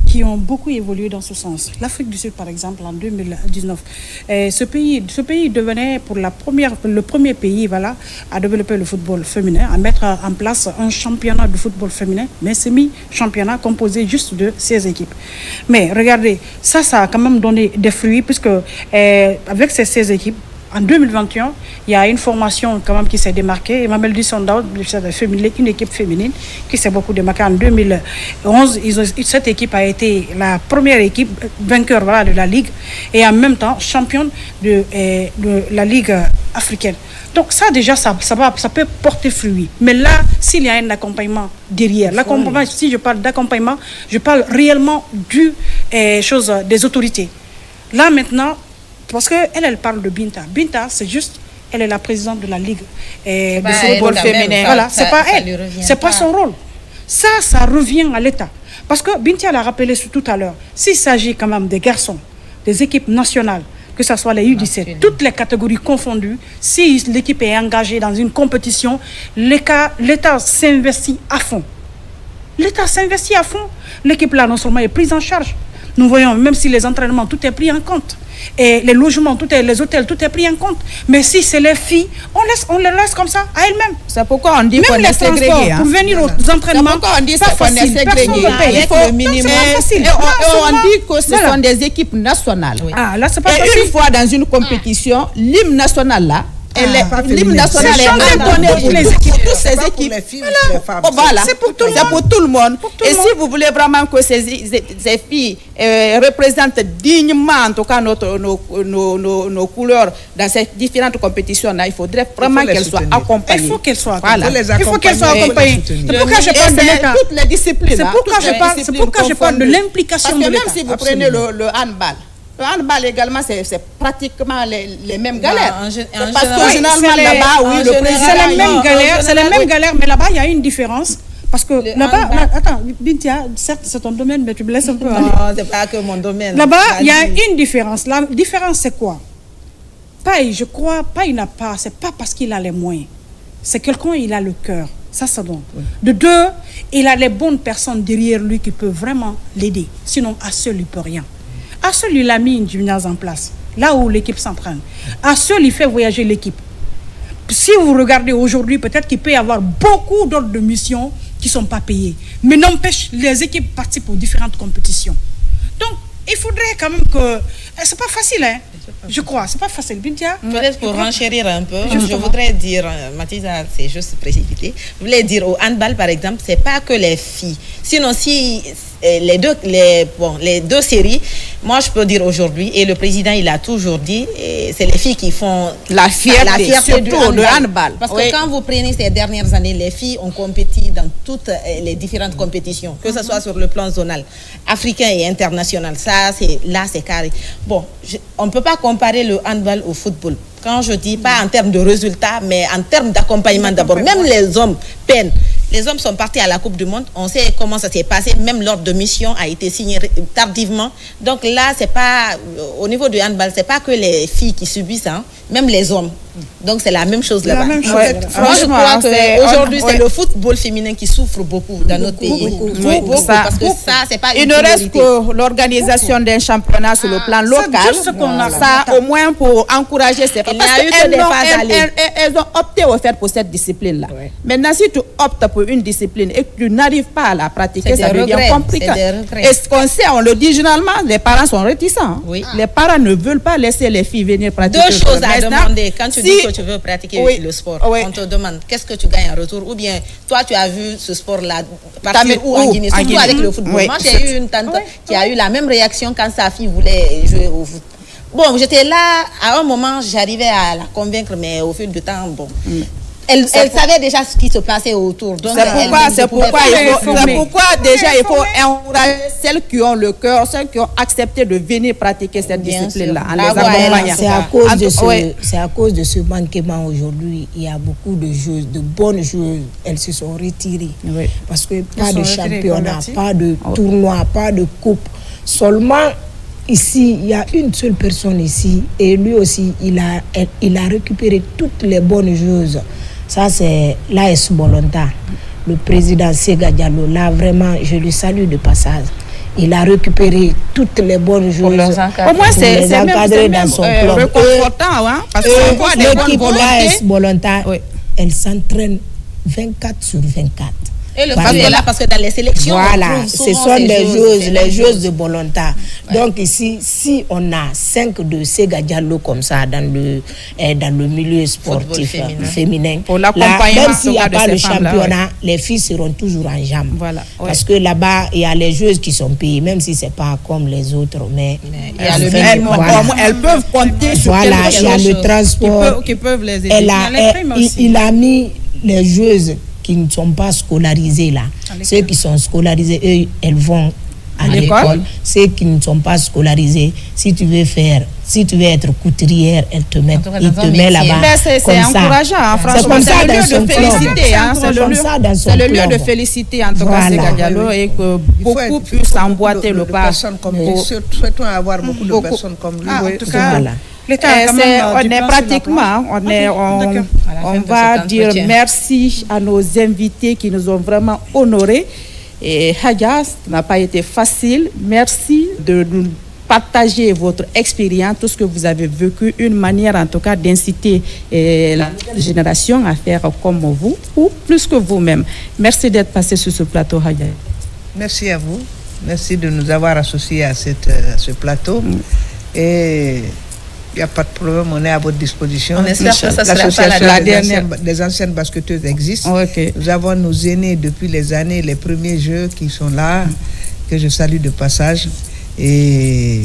Speaker 3: qui ont beaucoup évolué dans ce sens. L'Afrique du Sud, par exemple, en 2019, ce pays devenait le premier pays à développer le football féminin, à mettre en place un championnat de football féminin, mais semi-championnat composé juste de 16 équipes. Mais regardez, ça a quand même donné des fruits, puisque avec ces 16 équipes, en 2021, il y a une formation quand même qui s'est démarquée. Emmanuel Dissondaud, une équipe féminine qui s'est beaucoup démarquée. En 2011, cette équipe a été la première équipe vainqueur de la Ligue et en même temps championne de la Ligue africaine. Donc ça déjà, ça peut porter fruit. Mais là, s'il y a un accompagnement derrière, l'accompagnement, si je parle d'accompagnement, je parle réellement des autorités. Là maintenant, parce qu'elle parle de Binta. Binta, c'est juste, elle est la présidente de la Ligue de football féminin. Voilà, c'est pas elle. C'est pas son rôle. Ça revient à l'État. Parce que Binta l'a rappelé tout à l'heure. S'il s'agit quand même des garçons, des équipes nationales, que ce soit les U17, toutes les catégories confondues, si l'équipe est engagée dans une compétition, l'État s'investit à fond. L'État s'investit à fond. L'équipe là, non seulement est prise en charge. Nous voyons, même si les entraînements, tout est pris en compte. Et les logements, les hôtels, tout est pris en compte. Mais si c'est les filles, on les laisse comme ça, à elles-mêmes.
Speaker 1: C'est pourquoi on dit qu'on est ségrégé.
Speaker 3: Pour venir aux entraînements,
Speaker 1: c'est pourquoi on dit qu'on est ségrégé.
Speaker 3: Il faut le minimum.
Speaker 1: On dit que ce sont des équipes nationales.
Speaker 3: Ah, là, c'est pas facile.
Speaker 1: Et une fois dans une compétition, l'hymne national là, l'hymne national est donné pour les équipes, toutes ces équipes. Voilà, c'est pour tout le monde. Et si vous voulez vraiment que ces filles représentent dignement, en tout cas, nos couleurs dans ces différentes compétitions-là, il faudrait vraiment qu'elles soient accompagnées.
Speaker 3: Il faut qu'elles soient
Speaker 1: accompagnées.
Speaker 3: Il faut qu'elles soient accompagnées. C'est pourquoi je parle de l'État.
Speaker 1: Toutes les disciplines.
Speaker 3: C'est pourquoi je parle de l'implication de l'État.
Speaker 1: Parce que même si vous prenez le handball, le handball également, c'est pratiquement les mêmes galères. Parce que généralement là-bas, oui, le président...
Speaker 3: C'est la même galère, mais là-bas, il y a une différence. Parce que là-bas, attends, Bintia, certes, c'est ton domaine, mais tu me laisses un peu.
Speaker 2: Non, c'est pas que mon domaine.
Speaker 3: Là-bas, il y a une différence. La différence, c'est quoi? Je crois, il n'a pas, c'est pas parce qu'il a les moyens. C'est quelqu'un, il a le cœur. Ça donne. De deux, il a les bonnes personnes derrière lui qui peuvent vraiment l'aider. Sinon, à seul, il ne peut rien. À seul, il a mis une gymnase en place, là où l'équipe s'entraîne. À seul, il fait voyager l'équipe. Si vous regardez aujourd'hui, peut-être qu'il peut y avoir beaucoup d'autres de missions qui ne sont pas payées. Mais n'empêche, les équipes participent aux différentes compétitions. Donc, il faudrait quand même que C'est pas facile, hein. Je crois, c'est pas facile. Bintia,
Speaker 2: peut-être pour renchérir un peu, je voudrais dire, Mathilde, c'est juste précipité. Je voulais dire au handball, par exemple, c'est pas que les filles. Sinon, si les deux séries, moi je peux dire aujourd'hui, et le président il a toujours dit, c'est les filles qui font
Speaker 1: la fierté du handball.
Speaker 2: Parce que quand vous prenez ces dernières années, les filles ont compéti dans toutes les différentes compétitions, que ce soit sur le plan zonal, africain et international. Ça, c'est carré. Bon, on ne peut pas comparer le handball au football. Quand je dis pas en termes de résultats, mais en termes d'accompagnement d'abord. Même les hommes peinent. Les hommes sont partis à la Coupe du Monde. On sait comment ça s'est passé. Même l'ordre de mission a été signé tardivement. Donc là, c'est pas au niveau du handball, c'est pas que les filles qui subissent, hein, même les hommes. Donc c'est la même chose là-bas. Moi, je crois qu'aujourd'hui, c'est le football féminin qui souffre beaucoup dans notre pays. Beaucoup, parce que ça, c'est pas une
Speaker 1: il ne reste que l'organisation d'un championnat sur le plan local. Ça, au moins pour encourager ces femmes. Elles ont opté au fait pour cette discipline-là. Maintenant, si tu optes pour une discipline et que tu n'arrives pas à la pratiquer, ça devient compliqué. Et ce qu'on sait, on le dit généralement, les parents sont réticents. Oui. Les parents ne veulent pas laisser les filles venir pratiquer.
Speaker 2: Deux choses à demander. Quand tu dis que tu veux pratiquer le sport, on te demande qu'est-ce que tu gagnes en retour, ou bien toi tu as vu ce sport-là partir où en Guinée, surtout avec le football. Moi j'ai eu une tante qui a eu la même réaction quand sa fille voulait jouer au foot. Bon, j'étais là, à un moment j'arrivais à la convaincre, mais au fil du temps, bon... Elle savait déjà ce qui se passait autour.
Speaker 1: C'est pourquoi déjà il faut encourager celles qui ont le cœur, celles qui ont accepté de venir pratiquer cette discipline-là en les accompagnant.
Speaker 4: C'est à cause de ce manquement aujourd'hui. Il y a beaucoup de joueuses, de bonnes joueuses, elles se sont retirées. Oui. Parce que pas de championnat, pas de tournoi, pas de coupe. Seulement, ici, il y a une seule personne ici et lui aussi, il a récupéré toutes les bonnes joueuses. Ça, c'est l'AS Bolonta. Le président Sega Diallo, là, vraiment, je le salue de passage. Il a récupéré toutes les bonnes joueuses.
Speaker 1: Au moins, c'est même dans son club. Réconfortant, hein, parce que
Speaker 4: l'équipe de l'AS Bolonta, elle s'entraîne 24 sur 24.
Speaker 2: Et le fait est là parce que dans les sélections,
Speaker 4: voilà, ce sont les joueuses de Bolonta. Donc ici, si on a 5 de Sega Diallo comme ça dans le milieu sportif féminin,
Speaker 1: pour l'accompagnement,
Speaker 4: même s'il n'y a pas le championnat, les filles seront toujours en jambes. Voilà, parce que là-bas, il y a les joueuses qui sont payées, même si ce n'est pas comme les autres, mais
Speaker 1: elles peuvent compter sur
Speaker 4: quelque chose. Voilà, il y a le transport
Speaker 1: qui peuvent les aider.
Speaker 4: Il a mis les joueuses qui ne sont pas scolarisés là. Ceux qui sont scolarisés, eux, elles vont à l'école. Ceux qui ne sont pas scolarisés, si tu veux être couturière, ils te mettent là-bas.
Speaker 1: Mais c'est encourageant, franchement. C'est le lieu de féliciter. C'est le lieu de féliciter, en tout cas, Sega Diallo, et que beaucoup puissent emboîter le pas.
Speaker 5: Souhaitons avoir beaucoup de personnes comme lui.
Speaker 1: En tout cas, on est pratiquement, on va dire merci à nos invités qui nous ont vraiment honorés. Et Hadja, ça n'a pas été facile. Merci de nous partager votre expérience, tout ce que vous avez vécu, une manière en tout cas d'inciter la nouvelle génération à faire comme vous, ou plus que vous-même. Merci d'être passé sur ce plateau, Hadja.
Speaker 5: Merci à vous. Merci de nous avoir associés à ce plateau. Et il n'y a pas de problème, on est à votre disposition.
Speaker 2: On espère que ça sera pas
Speaker 5: la dernière. Les anciennes basketteuses existent. Nous avons nos aînés depuis les années, les premiers jeux qui sont là, que je salue de passage, et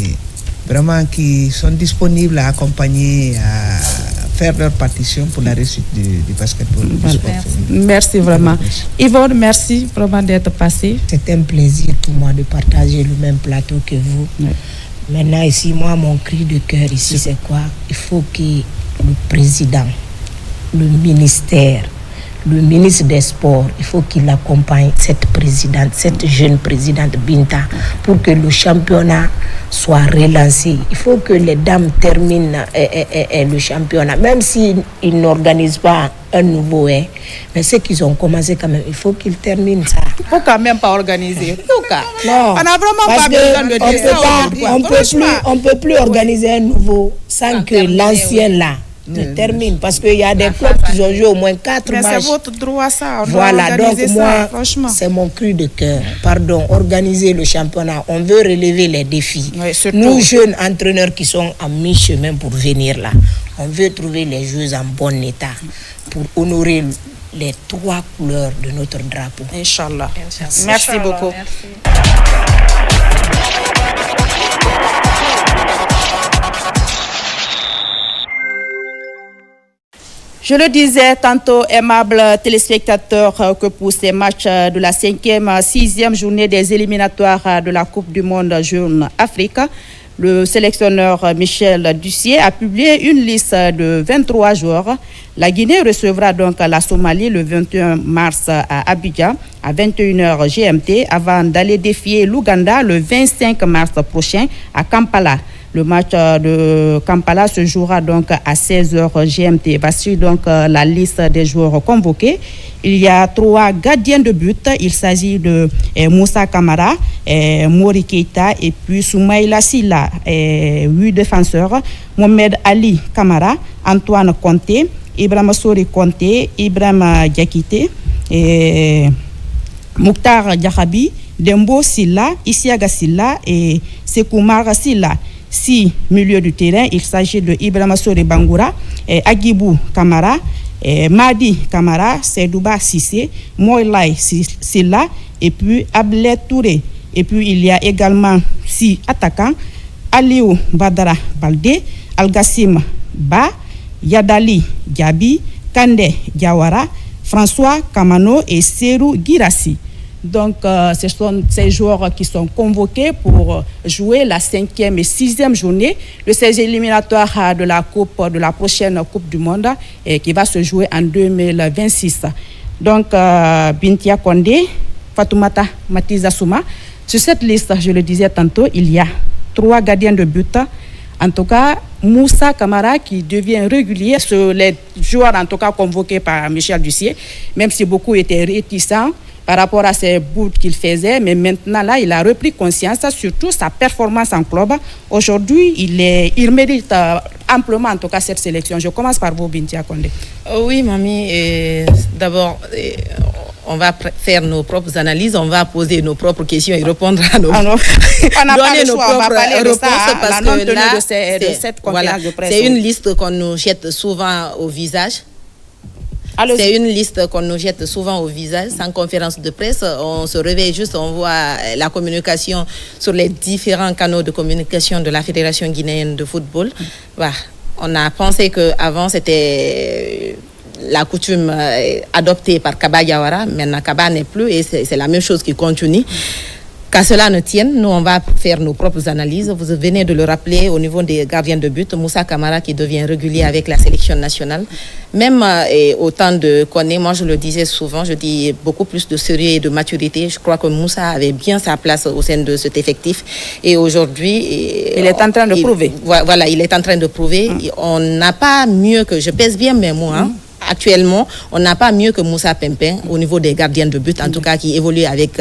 Speaker 5: vraiment qui sont disponibles à accompagner, à faire leur partition pour la réussite du basketball.
Speaker 1: Merci vraiment. Yvonne, merci vraiment d'être passé.
Speaker 4: C'est un plaisir pour moi de partager le même plateau que vous. Maintenant, ici, moi, mon cri de cœur ici, c'est quoi? Il faut que le président, le ministère, le ministre des Sports, il faut qu'il accompagne cette présidente, cette jeune présidente Binta, pour que le championnat soit relancé. Il faut que les dames terminent le championnat, même s'ils n'organisent pas un nouveau, mais ceux qui ont commencé quand même, il faut qu'ils terminent ça.
Speaker 1: Il ne faut quand même pas organiser.
Speaker 4: Non,
Speaker 1: on n'a vraiment pas besoin de dire ça.
Speaker 4: On ne peut plus organiser un nouveau sans que l'ancien là termine. Parce qu'il y a des clubs qui ont joué au moins 4 matchs.
Speaker 1: Mais c'est votre droit, ça.
Speaker 4: Voilà, donc moi, c'est mon cri de cœur. Pardon, organiser le championnat. On veut relever les défis.
Speaker 1: Oui,
Speaker 4: nous, jeunes entraîneurs qui sont à mi-chemin pour venir là, on veut trouver les joueurs en bon état pour honorer les 3 couleurs de notre drapeau.
Speaker 1: Inch'Allah. Merci beaucoup. Merci. Je le disais tantôt, aimables téléspectateurs, que pour ces matchs de la 5e, 6e journée des éliminatoires de la Coupe du Monde Jeune Afrique, le sélectionneur Michel Dussier a publié une liste de 23 joueurs. La Guinée recevra donc la Somalie le 21 mars à Abidjan à 21h GMT avant d'aller défier l'Ouganda le 25 mars prochain à Kampala. Le match de Kampala se jouera donc à 16h GMT. Voici donc la liste des joueurs convoqués. Il y a 3 gardiens de but. Il s'agit de Moussa Kamara, Mori Keita et puis Soumaïla Silla, 8 défenseurs. Mohamed Ali Kamara, Antoine Conté, Ibrahima Sori Conté, Ibrahima Diakité, Mouktar Diakhabi, Dembo Silla, Isiaga Silla et Sekoumar Silla. 6 milieux du terrain, il s'agit de Ibrahima Sori Bangoura, Agibou Kamara, Madi Kamara, Sedouba Sissé, Moïlaï Silla et puis Ablet Touré. Et puis il y a également 6 attaquants, Aliou Badara Baldé, Al-Gassim Ba, Yadali Diaby, Kande Diawara, François Kamano et Serou Girassi. Donc, ce sont ces joueurs qui sont convoqués pour jouer la 5e et 6e journée de ces éliminatoires de la prochaine Coupe du Monde qui va se jouer en 2026. Donc, Bintia Kondé, Fatoumata Matiza Souma. Sur cette liste, je le disais tantôt, il y a 3 gardiens de but. En tout cas, Moussa Kamara qui devient régulier sur les joueurs en tout cas convoqués par Michel Dussier, même si beaucoup étaient réticents par rapport à ces bouts qu'il faisait, mais maintenant là, il a repris conscience, surtout sa performance en club. Aujourd'hui, il mérite amplement en tout cas cette sélection. Je commence par vous, Bintia Kondé.
Speaker 2: Oui, mamie, d'abord, on va faire nos propres analyses, on va poser nos propres questions et répondre à nos
Speaker 1: on n'a pas le choix, on va parler de
Speaker 2: réponses
Speaker 1: ça,
Speaker 2: parce
Speaker 1: la
Speaker 2: que
Speaker 1: non-tenue
Speaker 2: là,
Speaker 1: de cette conférence de presse.
Speaker 2: C'est une liste qu'on nous jette souvent au visage. C'est une liste qu'on nous jette souvent au visage, sans conférence de presse. On se réveille juste, on voit la communication sur les différents canaux de communication de la Fédération guinéenne de football. Voilà. On a pensé qu'avant, c'était la coutume adoptée par Kaba Diawara. Maintenant, Kaba n'est plus et c'est la même chose qui continue. Qu'à cela ne tienne, nous, on va faire nos propres analyses. Vous venez de le rappeler au niveau des gardiens de but, Moussa Kamara qui devient régulier avec la sélection nationale. Même autant de Koné, moi je le disais souvent, je dis beaucoup plus de sérieux et de maturité. Je crois que Moussa avait bien sa place au sein de cet effectif. Et aujourd'hui...
Speaker 1: il est en train de prouver.
Speaker 2: Voilà, il est en train de prouver. On n'a pas mieux que... Je pèse bien mes mots, hein. Actuellement, on n'a pas mieux que Moussa Pimpin au niveau des gardiens de but, en tout cas qui évolue avec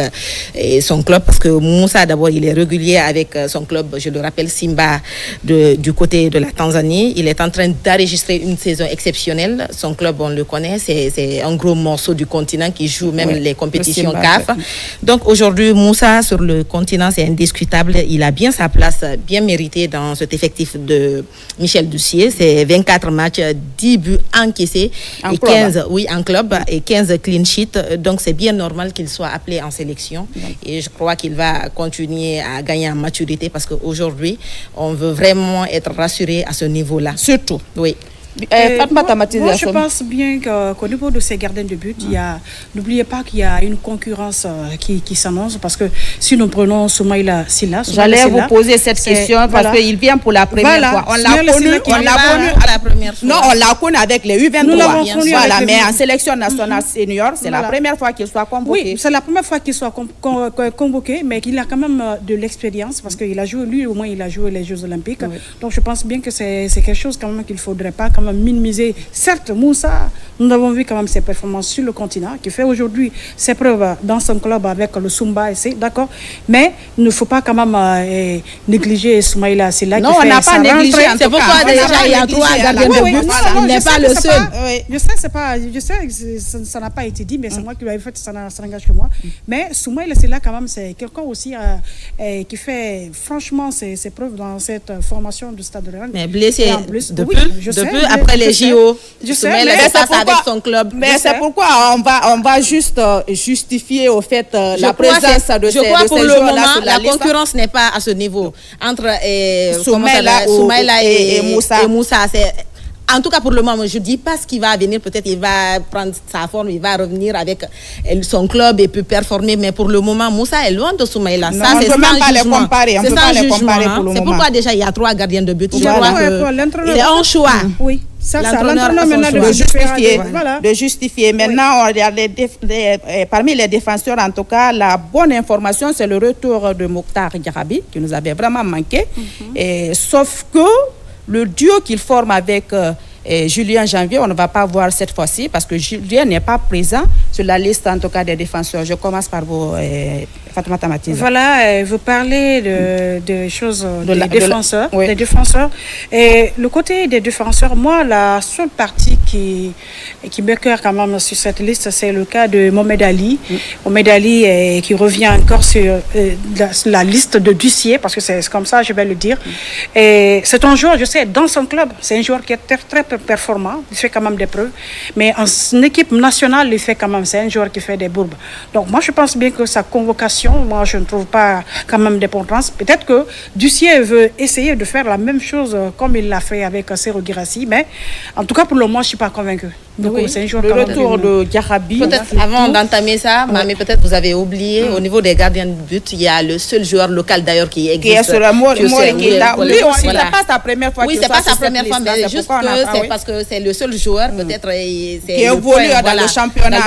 Speaker 2: son club, parce que Moussa, d'abord, il est régulier avec son club, je le rappelle, Simba, du côté de la Tanzanie. Il est en train d'enregistrer une saison exceptionnelle. Son club, on le connaît, c'est un gros morceau du continent qui joue même les compétitions CAF. Donc aujourd'hui, Moussa, sur le continent, c'est indiscutable. Il a bien sa place, bien méritée dans cet effectif de Michel Dussier. C'est 24 matchs, 10 buts encaissés. Et 15, oui, en club et 15 clean sheets. Donc, c'est bien normal qu'il soit appelé en sélection. Et je crois qu'il va continuer à gagner en maturité parce qu'aujourd'hui, on veut vraiment être rassuré à ce niveau-là.
Speaker 1: Surtout.
Speaker 2: Oui.
Speaker 3: Moi, je pense bien qu'au niveau de ces gardiens de but, n'oubliez pas qu'il y a une concurrence qui s'annonce parce que si nous prenons Soumaïla Silla...
Speaker 1: J'allais vous poser cette question parce qu'il vient pour la première fois. On l'a connu
Speaker 2: à la première fois.
Speaker 1: Non, on l'a connu avec les U23. Voilà, mais en sélection nationale senior, c'est la première fois qu'il soit convoqué.
Speaker 3: Oui, c'est la première fois qu'il soit convoqué, mais qu'il a quand même de l'expérience parce qu'il a joué, lui au moins, il a joué les Jeux Olympiques. Donc, je pense bien que c'est quelque chose quand même qu'il ne faudrait pas quand même même minimiser. Certes, Moussa, nous avons vu quand même ses performances sur le continent, qui fait aujourd'hui ses preuves dans son club avec le Sumba, d'accord. Mais il ne faut pas quand même négliger Soumaïla. C'est là
Speaker 2: non, on n'a pas négligé. C'est pourquoi déjà il y a 3 gardiens de but. Il n'est pas le seul.
Speaker 3: Je sais, ça n'a pas été dit, mais c'est moi qui l'avais fait, ça n'engage que moi. Mais Soumaïla, c'est là quand même, c'est quelqu'un aussi qui fait franchement ses preuves dans cette formation du Stade de Rennes.
Speaker 2: Mais blessé depuis après les JO.
Speaker 1: Je sais,
Speaker 2: mais ça avec son club.
Speaker 1: Mais c'est pourquoi on va juste justifier au fait la présence de ces
Speaker 2: je crois pour le moment, la concurrence n'est pas à ce niveau entre Soumaïla et Moussa. En tout cas, pour le moment, je ne dis pas ce qui va venir. Peut-être il va prendre sa forme, il va revenir avec son club et peut performer. Mais pour le moment, Moussa est loin de Soumaïla.
Speaker 1: Ça, on ne peut même pas les comparer.
Speaker 2: C'est pourquoi déjà il y a 3 gardiens de but. Je crois qu'il est en choix.
Speaker 3: Oui. Ça, l'entraîneur maintenant
Speaker 1: de justifier. Maintenant, parmi les défenseurs, en tout cas, la bonne information, c'est le retour de Mokhtar Diarabi, qui nous avait vraiment manqué. Sauf que le duo qu'il forme avec Julien Janvier, on ne va pas voir cette fois-ci parce que Julien n'est pas présent sur la liste, en tout cas, des défenseurs. Je commence par vous, Fatoumata Matiza.
Speaker 3: Voilà, vous parlez de choses des défenseurs. Oui. Des défenseurs. Et le côté des défenseurs, moi, la seule partie qui me cœur quand même sur cette liste, c'est le cas de Mohamed Ali. Mohamed Ali qui revient encore sur la liste de Dussier, parce que c'est comme ça, je vais le dire. Et c'est un joueur, je sais, dans son club, c'est un joueur qui est très, très performant, il fait quand même des preuves. Mais en équipe nationale, il fait quand même, c'est un joueur qui fait des bourbes. Donc moi, je pense bien que sa convocation, moi, je ne trouve pas quand même d'importance. Peut-être que Dussier veut essayer de faire la même chose comme il l'a fait avec Serhou Guirassy, mais en tout cas, pour le moment, je ne suis pas convaincue. Donc, c'est un joueur
Speaker 1: le retour de Diarabi.
Speaker 2: Peut-être avant d'entamer ça, mais peut-être vous avez oublié, au niveau des gardiens de but, il y a le seul joueur local d'ailleurs qui existe.
Speaker 1: Qui est sur la mort, oui, c'est pas sa première fois.
Speaker 2: Oui, c'est pas sa première fois, mais juste que c'est parce que c'est le seul joueur, peut-être,
Speaker 1: qui évolue dans le championnat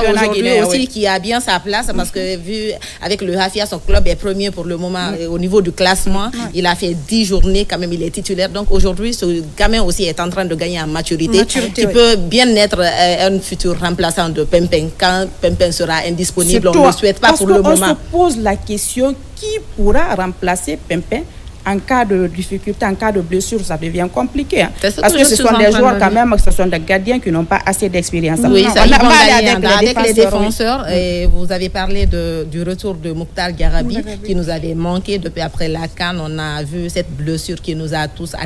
Speaker 2: aujourd'hui aussi, qui a bien sa place, parce que vu avec le Hafia, son club est premier pour le moment au niveau du classement. Il a fait 10 journées, quand même, il est titulaire. Donc aujourd'hui, ce gamin aussi est en train de gagner en maturité. Qui peut bien être un futur remplaçant de Pempin quand Pempin sera indisponible. On ne le souhaite pas pour le moment.
Speaker 1: On se pose la question, qui pourra remplacer Pempin en cas de difficulté, en cas de blessure, ça devient compliqué. Hein. Parce que ce sont des joueurs quand même, ce sont des gardiens qui n'ont pas assez d'expérience.
Speaker 2: Oui, ça, avec les défenseurs. Et vous avez parlé du retour de Mokhtar Diarabi qui nous avait manqué depuis après la CAN. On a vu cette blessure qui nous a tous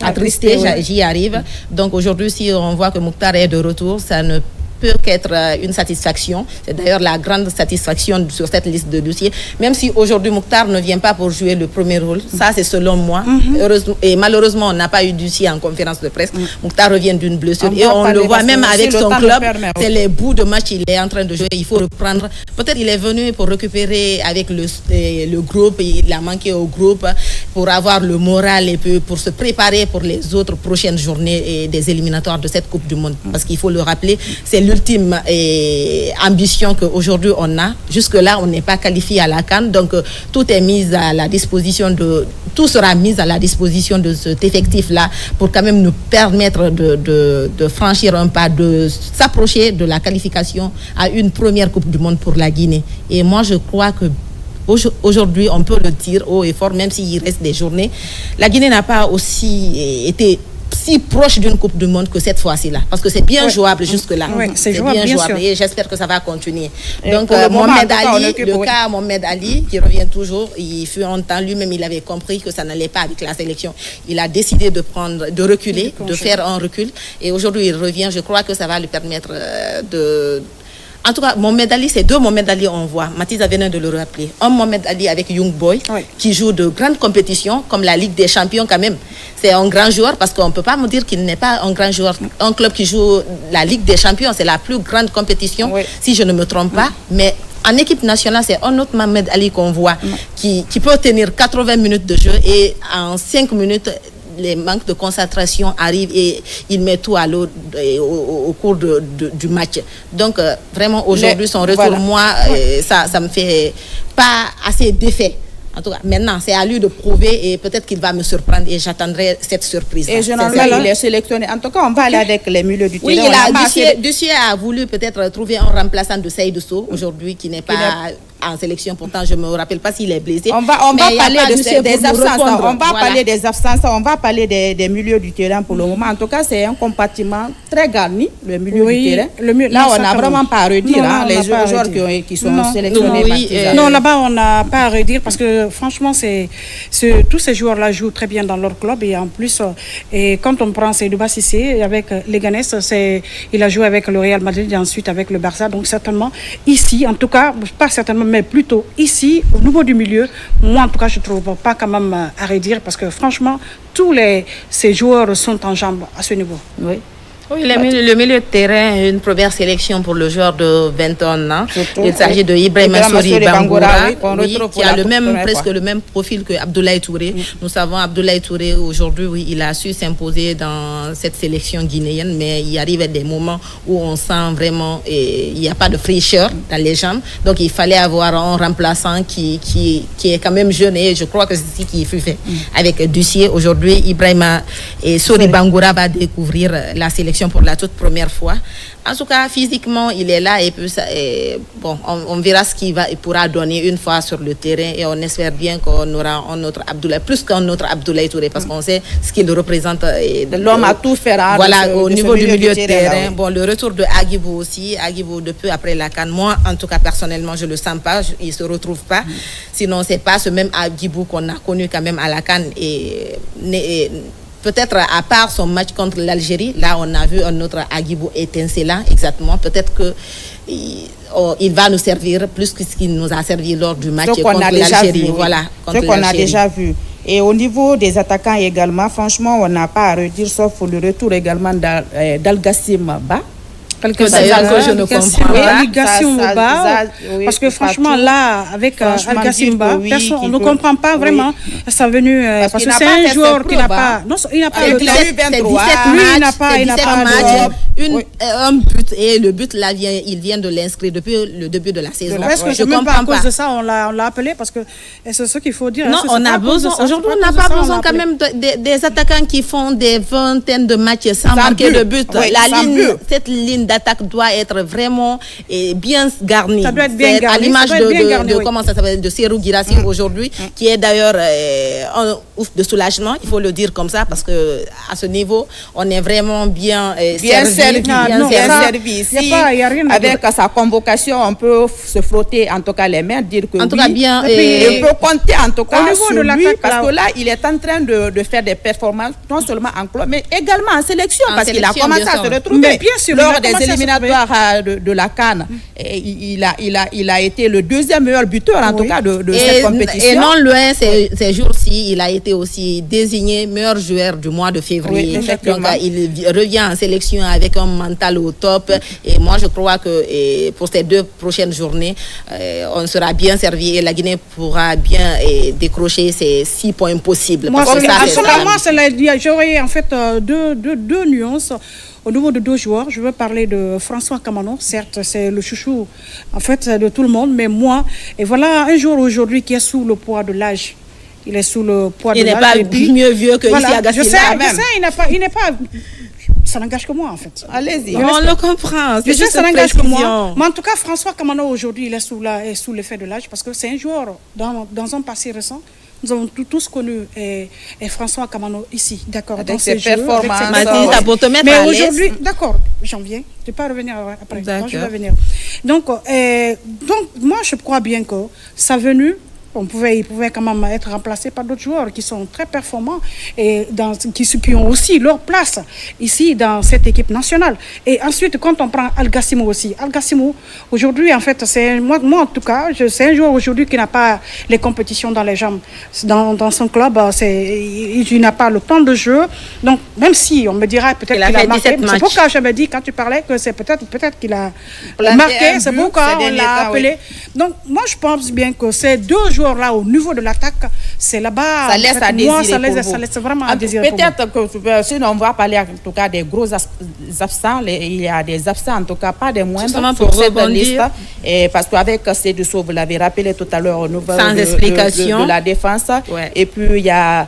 Speaker 2: attristés. J'y arrive. Donc aujourd'hui, si on voit que Mokhtar est de retour, ça ne peut qu'être une satisfaction. C'est d'ailleurs la grande satisfaction sur cette liste de dossiers. Même si aujourd'hui Mokhtar ne vient pas pour jouer le premier rôle, ça c'est selon moi. Heureusement, et malheureusement, on n'a pas eu dossier en conférence de presse. Mokhtar revient d'une blessure et on le voit même avec son club. C'est les bouts de match qu'il est en train de jouer. Il faut reprendre. Peut-être il est venu pour récupérer avec le groupe. Il a manqué au groupe pour avoir le moral et pour se préparer pour les autres prochaines journées des éliminatoires de cette Coupe du Monde. Parce qu'il faut le rappeler, c'est l'ultime ambition qu'aujourd'hui on a. Jusque-là, on n'est pas qualifié à la CAN, donc tout est mis à la disposition tout sera mis à la disposition de cet effectif-là pour quand même nous permettre de franchir un pas, de s'approcher de la qualification à une première Coupe du Monde pour la Guinée. Et moi, je crois que aujourd'hui, on peut le dire haut et fort, même s'il reste des journées, la Guinée n'a pas aussi été si proche d'une Coupe du Monde que cette fois-ci-là. Parce que c'est bien jouable jusque-là.
Speaker 3: C'est bien jouable.
Speaker 2: Et j'espère que ça va continuer. Donc, le cas Mohamed Ali, qui revient toujours, il fut un temps, lui-même, il avait compris que ça n'allait pas avec la sélection. Il a décidé de reculer, de faire un recul. Et aujourd'hui, il revient. Je crois que ça va lui permettre En tout cas, Mohamed Ali, c'est 2 Mohamed Ali on voit. Matiza venait de le rappeler. Un Mohamed Ali avec Young Boy, qui joue de grandes compétitions, comme la Ligue des Champions quand même. C'est un grand joueur, parce qu'on ne peut pas me dire qu'il n'est pas un grand joueur. Un club qui joue la Ligue des Champions, c'est la plus grande compétition, si je ne me trompe pas. Mais en équipe nationale, c'est un autre Mohamed Ali qu'on voit, qui peut tenir 80 minutes de jeu et en 5 minutes... les manques de concentration arrivent et il met tout à l'eau au cours du match. Donc, vraiment, aujourd'hui, son retour, moi, ça me fait pas assez d'effet. En tout cas, maintenant, c'est à lui de prouver et peut-être qu'il va me surprendre et j'attendrai cette surprise.
Speaker 1: Et généralement, il est sélectionné. En tout cas, on va aller avec les milieux du terrain.
Speaker 2: Oui, Dussier a voulu peut-être trouver un remplaçant de Seydou Sow aujourd'hui qui n'est pas en sélection. Pourtant, je ne me rappelle pas s'il est blessé.
Speaker 1: On va parler des absences. On va parler des absences. On va parler des milieux du terrain pour le moment. En tout cas, c'est un compartiment très garni, le milieu du terrain. Là, on n'a vraiment pas à redire les joueurs qui sont sélectionnés.
Speaker 3: Non, là-bas, on n'a pas à redire parce que franchement, tous ces joueurs-là jouent très bien dans leur club. Et en plus, quand on prend Seydouba Cissé avec les Ganes, il a joué avec le Real Madrid et ensuite avec le Barça. Donc certainement, ici, en tout cas, pas certainement, mais plutôt ici, au niveau du milieu, moi en tout cas, je ne trouve pas quand même à redire parce que franchement, ces joueurs sont en jambes à ce niveau.
Speaker 2: Oui. Oui, le milieu de terrain est une première sélection pour le joueur de 21 ans. Il s'agit de Ibrahima Sori Bangoura, qui a presque le même profil que Abdoulaye Touré. Nous savons Abdoulaye Touré aujourd'hui, il a su s'imposer dans cette sélection guinéenne, mais il arrive à des moments où on sent vraiment il n'y a pas de fraîcheur dans les jambes. Donc il fallait avoir un remplaçant qui est quand même jeune et je crois que c'est ce qui fut fait avec Dussier. Aujourd'hui, Ibrahima Sori Bangoura va découvrir la sélection pour la toute première fois. En tout cas, physiquement, il est là et on verra ce qu'il pourra donner une fois sur le terrain et on espère bien qu'on aura un autre Abdoulaye, plus qu'un autre Abdoulaye Touré, parce qu'on sait ce qu'il représente.
Speaker 1: L'homme à tout faire.
Speaker 2: Voilà, au niveau du milieu de terrain. Bon, le retour de Agibou aussi, Agibou de peu après la CAN. Moi, en tout cas, personnellement, je ne le sens pas, il ne se retrouve pas. Sinon, ce n'est pas ce même Agibou qu'on a connu quand même à la CAN peut-être à part son match contre l'Algérie, là on a vu un autre Agibou étincelant, exactement. Peut-être qu'il va nous servir plus que ce qu'il nous a servi lors du match contre l'Algérie. Voilà,
Speaker 1: ce qu'on a déjà vu. Et au niveau des attaquants également, franchement, on n'a pas à redire, sauf pour le retour également d'Al-Gassim Ba.
Speaker 2: D'ailleurs, je ne comprends pas.
Speaker 3: Parce que franchement, là, avec Al-Gassim Ba, on ne comprend pas vraiment sa venue. Parce que c'est un joueur qui n'a pas. Non, il n'a pas le temps.
Speaker 2: Il n'a pas un but. Et le but, là, il vient de l'inscrire depuis le début de la saison.
Speaker 3: Je ne comprends pas. À cause de ça, on l'a appelé parce que c'est ce qu'il faut dire.
Speaker 2: Non, on a besoin. Aujourd'hui, on n'a pas besoin quand même des attaquants qui font des vingtaines de matchs sans marquer de but. Cette ligne d'attaque doit être vraiment bien garnie.
Speaker 3: Ça doit être bien garni.
Speaker 2: À l'image de comment ça s'appelle, de Serou Guirassy aujourd'hui, qui est d'ailleurs un ouf de soulagement, il faut le dire comme ça, parce que à ce niveau, on est vraiment bien servi ici.
Speaker 1: Avec sa convocation, on peut se frotter en tout cas les mains, dire que
Speaker 2: en tout cas bien.
Speaker 1: Et on peut compter en tout cas sur lui, parce que là, il est en train de faire des performances, non seulement en club, mais également en sélection, parce qu'il a commencé à se retrouver lors des éliminatoires de la CAN. Il a été le deuxième meilleur buteur en tout cas de cette compétition.
Speaker 2: Et non loin, ces jours-ci, il a été aussi désigné meilleur joueur du mois de février. Donc il revient en sélection avec un mental au top. Et moi, je crois que pour ces 2 prochaines journées, on sera bien servi et la Guinée pourra bien décrocher ces 6 points possibles.
Speaker 3: Moi, j'aurais en fait deux nuances. Au niveau de 2 joueurs, je veux parler de François Kamano. Certes, c'est le chouchou en fait de tout le monde, mais moi, et voilà un joueur aujourd'hui qui est sous le poids de l'âge. Il est sous le poids de l'âge.
Speaker 2: Il n'est pas mieux vieux que ici à Gassim.
Speaker 3: Je sais, il n'est pas. Ça n'engage que moi en fait.
Speaker 2: Allez-y. On le comprend.
Speaker 3: Je sais, ça n'engage que moi. Mais en tout cas, François Kamano aujourd'hui, il est sous l'effet de l'âge parce que c'est un joueur dans un passé récent. Nous avons tous connu François Kamano ici, d'accord, dans ses performances.
Speaker 2: Mais
Speaker 3: aujourd'hui, d'accord, j'en viens. Je ne vais pas revenir après. Quand je vais venir. Donc, moi, je crois bien que sa venue, il pouvait quand même être remplacé par d'autres joueurs qui sont très performants et qui ont aussi leur place ici dans cette équipe nationale. Et ensuite, quand on prend Al-Gassimou aussi, Al-Gassimou, aujourd'hui, en fait, moi en tout cas, c'est un joueur aujourd'hui qui n'a pas les compétitions dans les jambes. Dans son club, il n'a pas le temps de jeu. Donc, même si on me dira peut-être qu'il a marqué, c'est pourquoi j'avais dit quand tu parlais que c'est peut-être qu'il a marqué, c'est pourquoi on l'a appelé. Donc, moi, je pense bien que ces 2 joueurs joueurs-là au niveau de l'attaque, c'est là-bas.
Speaker 1: Ça laisse à désirer.
Speaker 3: Ça laisse vraiment à désirer.
Speaker 1: Peut-être que sinon on va parler en tout cas des gros absents. Il y a des absents en tout cas, pas des moindres.
Speaker 2: Justement pour
Speaker 1: cette
Speaker 2: rebondir.
Speaker 1: liste. Et parce qu'avec Seydou, vous l'avez rappelé tout à l'heure au niveau
Speaker 2: sans explication
Speaker 1: de la défense.
Speaker 2: Ouais.
Speaker 1: Et puis il y a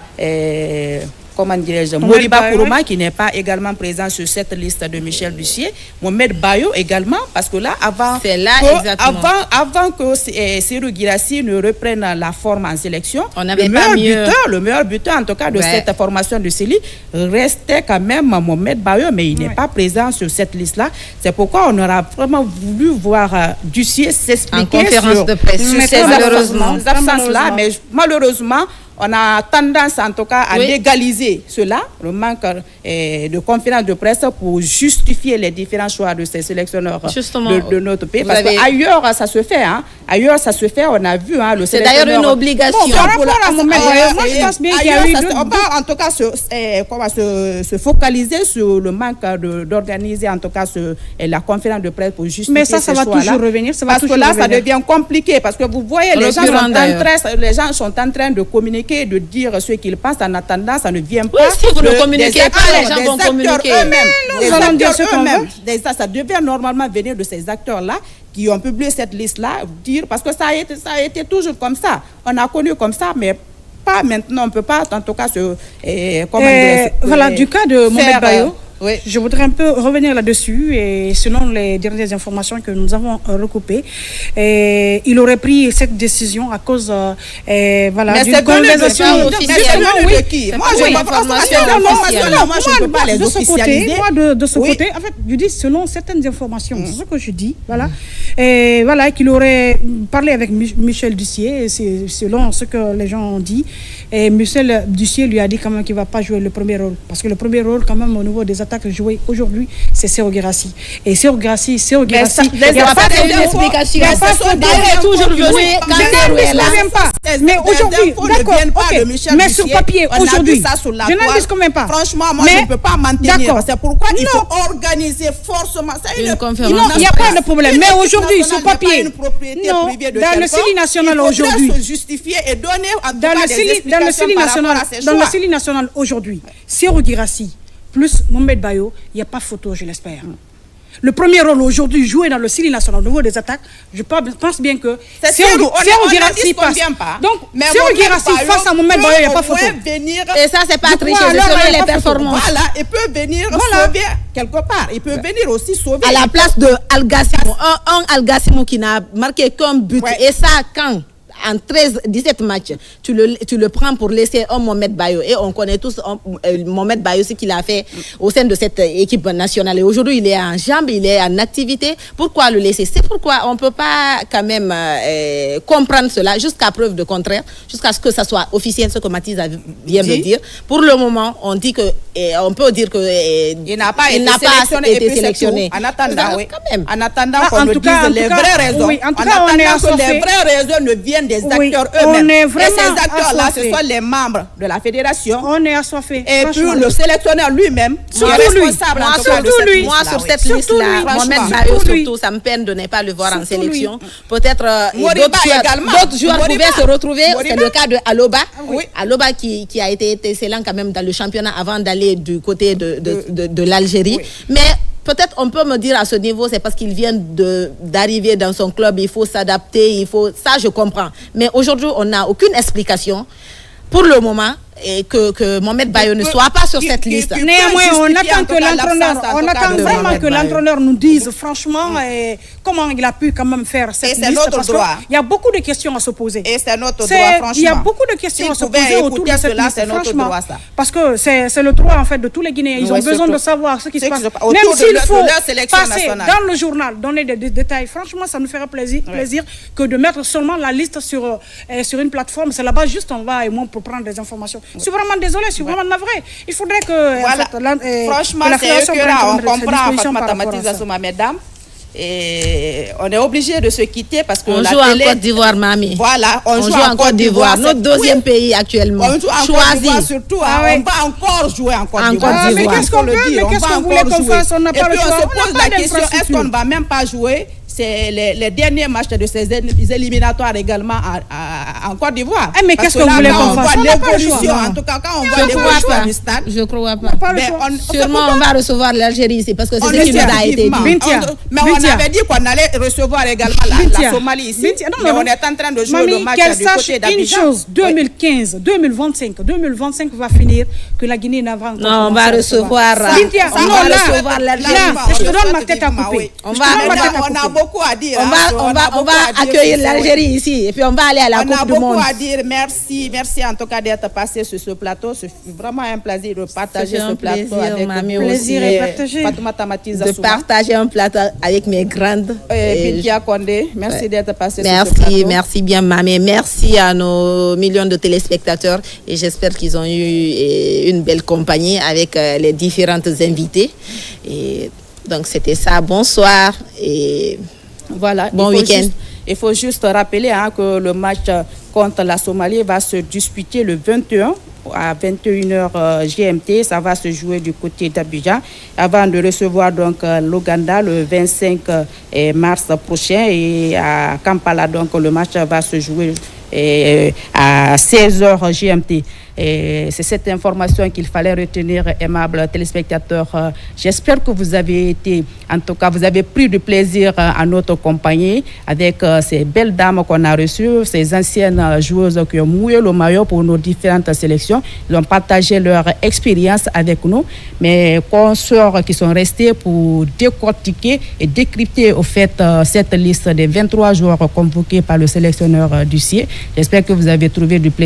Speaker 1: comment dirais-je, Moriba Kourouma qui n'est pas également présent sur cette liste de Michel Bussier. Mohamed Bayo également, parce que là, avant que Serhou Guirassy ne reprenne la forme en sélection, le meilleur buteur en tout cas de cette formation de Séli restait quand même Mohamed Bayo, mais il n'est pas présent sur cette liste-là. C'est pourquoi on aura vraiment voulu voir Bussier s'expliquer
Speaker 2: en conférence de presse
Speaker 1: sur ces absences-là, mais malheureusement, on a tendance en tout cas à légaliser cela, le manque de conférence de presse pour justifier les différents choix de ces sélectionneurs de notre pays. Parce qu'ailleurs, ça se fait. Ailleurs, ça se fait, on a vu le sélectionneur.
Speaker 2: C'est d'ailleurs une obligation.
Speaker 1: Par rapport à moi, je pense bien qu'il y a eu on va en tout cas se focaliser sur le manque d'organiser en tout cas la conférence de presse pour justifier ces choix-là.
Speaker 3: Mais ça va toujours revenir.
Speaker 1: Parce que là, ça devient compliqué. Parce que vous voyez, les gens sont en train de communiquer, de dire ce qu'ils pensent. En attendant, ça ne vient pas.
Speaker 2: Oui, si vous ne communiquez pas, les gens vont communiquer.
Speaker 1: Les acteurs eux-mêmes. Ça devait normalement venir de ces acteurs-là qui ont publié cette liste-là, dire, parce que ça a été toujours comme ça. On a connu comme ça, mais pas maintenant. On ne peut pas, en tout cas,
Speaker 3: voilà, du cas de Mohamed Bayo. Oui. Je voudrais un peu revenir là-dessus et selon les dernières informations que nous avons recoupées, il aurait pris cette décision à cause d'une conversation
Speaker 1: officielle. Moi, je ne peux pas les officialiser.
Speaker 3: Moi, de ce côté, en fait, je dis selon certaines informations, c'est ce que je dis, voilà. Et voilà, qu'il aurait parlé avec Michel Bussier, c'est selon ce que les gens ont dit. Et Michel Bussier lui a dit quand même qu'il ne va pas jouer le premier rôle. Parce que le premier rôle, quand même, au niveau des attaques jouées aujourd'hui, c'est Serhou Guirassy. Et Serhou Guirassy, il n'y a pas d'explication. Il a toujours joué quand Serhou est là. Mais aujourd'hui, d'accord, mais sur papier, aujourd'hui, je n'en dis quand même pas.
Speaker 1: Franchement, moi, je ne peux pas maintenir. C'est pourquoi il faut organiser forcément.
Speaker 3: Non, il n'y a pas de problème. Mais aujourd'hui, sur papier, non, dans le Séli national aujourd'hui, dans le Séli national aujourd'hui, Serhou Guirassy plus Mohamed Bayo, il n'y a pas photo, je l'espère. Le premier rôle aujourd'hui joué dans le Séli national au niveau des attaques, je pense bien que Serhou Guirassy passe. Donc, Serhou Guirassy face à Mohamed Bayo, il n'y a pas photo.
Speaker 2: Et ça, c'est pas triché, c'est selon les performances.
Speaker 1: Voilà, il peut venir sauver quelque part. Il peut venir aussi sauver.
Speaker 2: À la place de Al Gassimou, un Al Gassimou qui n'a marqué qu'un but. Et ça, quand en 17 matchs, tu le prends pour laisser un Mohamed Bayo. Et on connaît tous Mohamed Bayo, ce qu'il a fait au sein de cette équipe nationale. Et aujourd'hui, il est en jambes, il est en activité. Pourquoi le laisser? C'est pourquoi on ne peut pas quand même comprendre cela jusqu'à preuve de contraire, jusqu'à ce que ça soit officiel, ce que Mathis vient de dire. Pour le moment, on dit que, on peut dire que
Speaker 1: il n'a pas été sélectionné. En attendant, oui. En attendant qu'on nous dise les vraies raisons. En attendant que les vraies raisons ne viennent des acteurs eux-mêmes. Et ces acteurs-là, ce sont les membres de la fédération.
Speaker 3: On est assoiffés.
Speaker 1: Et puis le sélectionneur lui-même,
Speaker 2: responsable. Moi, sur cette liste-là, Mohamed Bayo, surtout, ça me peine de ne pas le voir en sélection. Peut-être d'autres joueurs pouvaient se retrouver. C'est le cas de Aloba. Aloba qui a été excellent quand même dans le championnat avant d'aller du côté de l'Algérie. Mais peut-être on peut me dire à ce niveau, c'est parce qu'il vient d'arriver dans son club, il faut s'adapter, ça je comprends. Mais aujourd'hui, on n'a aucune explication pour le moment et que Mohamed Bayo ne soit pas sur cette liste.
Speaker 3: Néanmoins, on attend vraiment que l'entraîneur nous dise franchement comment il a pu quand même faire cette liste. Parce qu'il y a beaucoup de questions à se poser.
Speaker 1: Et c'est notre droit, franchement.
Speaker 3: Il y a beaucoup de questions à se poser autour de cette liste, franchement. Parce que c'est le droit en fait de tous les Guinéens. Ils ont besoin de savoir ce qui se passe. Même s'il faut passer dans le journal, donner des détails, franchement, ça nous ferait plaisir que de mettre seulement la liste sur une plateforme. C'est là-bas juste on va et moi pour prendre des informations. Je suis vraiment désolée, je suis vraiment navrée. Il faudrait que...
Speaker 1: franchement, c'est écœurant. On comprend mathématiques sur ma mesdames. Et on est obligé de se quitter parce que
Speaker 2: on joue en Côte d'Ivoire, mamie.
Speaker 1: Voilà,
Speaker 2: on joue en Côte d'Ivoire, notre deuxième pays actuellement.
Speaker 1: On joue en Côte d'Ivoire surtout. On va encore jouer en Côte d'Ivoire.
Speaker 3: Mais qu'est-ce qu'on veut? Mais qu'est-ce qu'on voulait qu'on fasse? On n'a pas le choix.
Speaker 1: Et puis on se pose la question, est-ce qu'on ne va même pas jouer c'est les derniers matchs de ces éliminatoires également en Côte d'Ivoire.
Speaker 3: Mais qu'est-ce que vous voulez qu'on fasse?
Speaker 1: L'évolution, en tout cas, quand on voit l'évolution du stade.
Speaker 2: Je crois pas. Sûrement, on va recevoir l'Algérie ici parce que c'est ce qui nous a été dit.
Speaker 1: Mais on avait dit qu'on allait recevoir également la Somalie ici. Mais on est en train de jouer le match du côté d'Abidjan.
Speaker 3: Une chose, 2015, 2025 va finir que la Guinée n'a pas encore.
Speaker 2: Non, on va recevoir.
Speaker 3: On va recevoir l'Algérie. Je te donne ma tête à couper.
Speaker 1: On a beaucoup à dire.
Speaker 2: On va accueillir l'Algérie ici et puis on va aller à la Coupe du Monde.
Speaker 1: On a beaucoup à dire. Merci en tout cas d'être passé sur ce plateau. C'est vraiment un plaisir de partager ce plateau avec vous.
Speaker 3: Plaisir est partagé.
Speaker 2: De partager un plateau avec mes grandes.
Speaker 1: Bintia Condé, merci d'être passé sur ce plateau.
Speaker 2: Merci bien Mamé. Merci à nos millions de téléspectateurs et j'espère qu'ils ont eu une belle compagnie avec les différentes invités. Et donc c'était ça. Bonsoir et
Speaker 1: voilà.
Speaker 2: Bon week-end.
Speaker 1: Il faut juste rappeler que le match contre la Somalie va se disputer le 21 à 21h GMT. Ça va se jouer du côté d'Abidjan avant de recevoir donc l'Ouganda le 25 mars prochain. Et à Kampala, donc le match va se jouer à 16h GMT. Et c'est cette information qu'il fallait retenir, aimables téléspectateurs. J'espère que vous avez vous avez pris du plaisir à notre compagnie avec ces belles dames qu'on a reçues, ces anciennes joueuses qui ont mouillé le maillot pour nos différentes sélections. Ils ont partagé leur expérience avec nous, mais consoeurs qui sont restés pour décortiquer et décrypter au fait cette liste des 23 joueurs convoqués par le sélectionneur du CIE. J'espère que vous avez trouvé du plaisir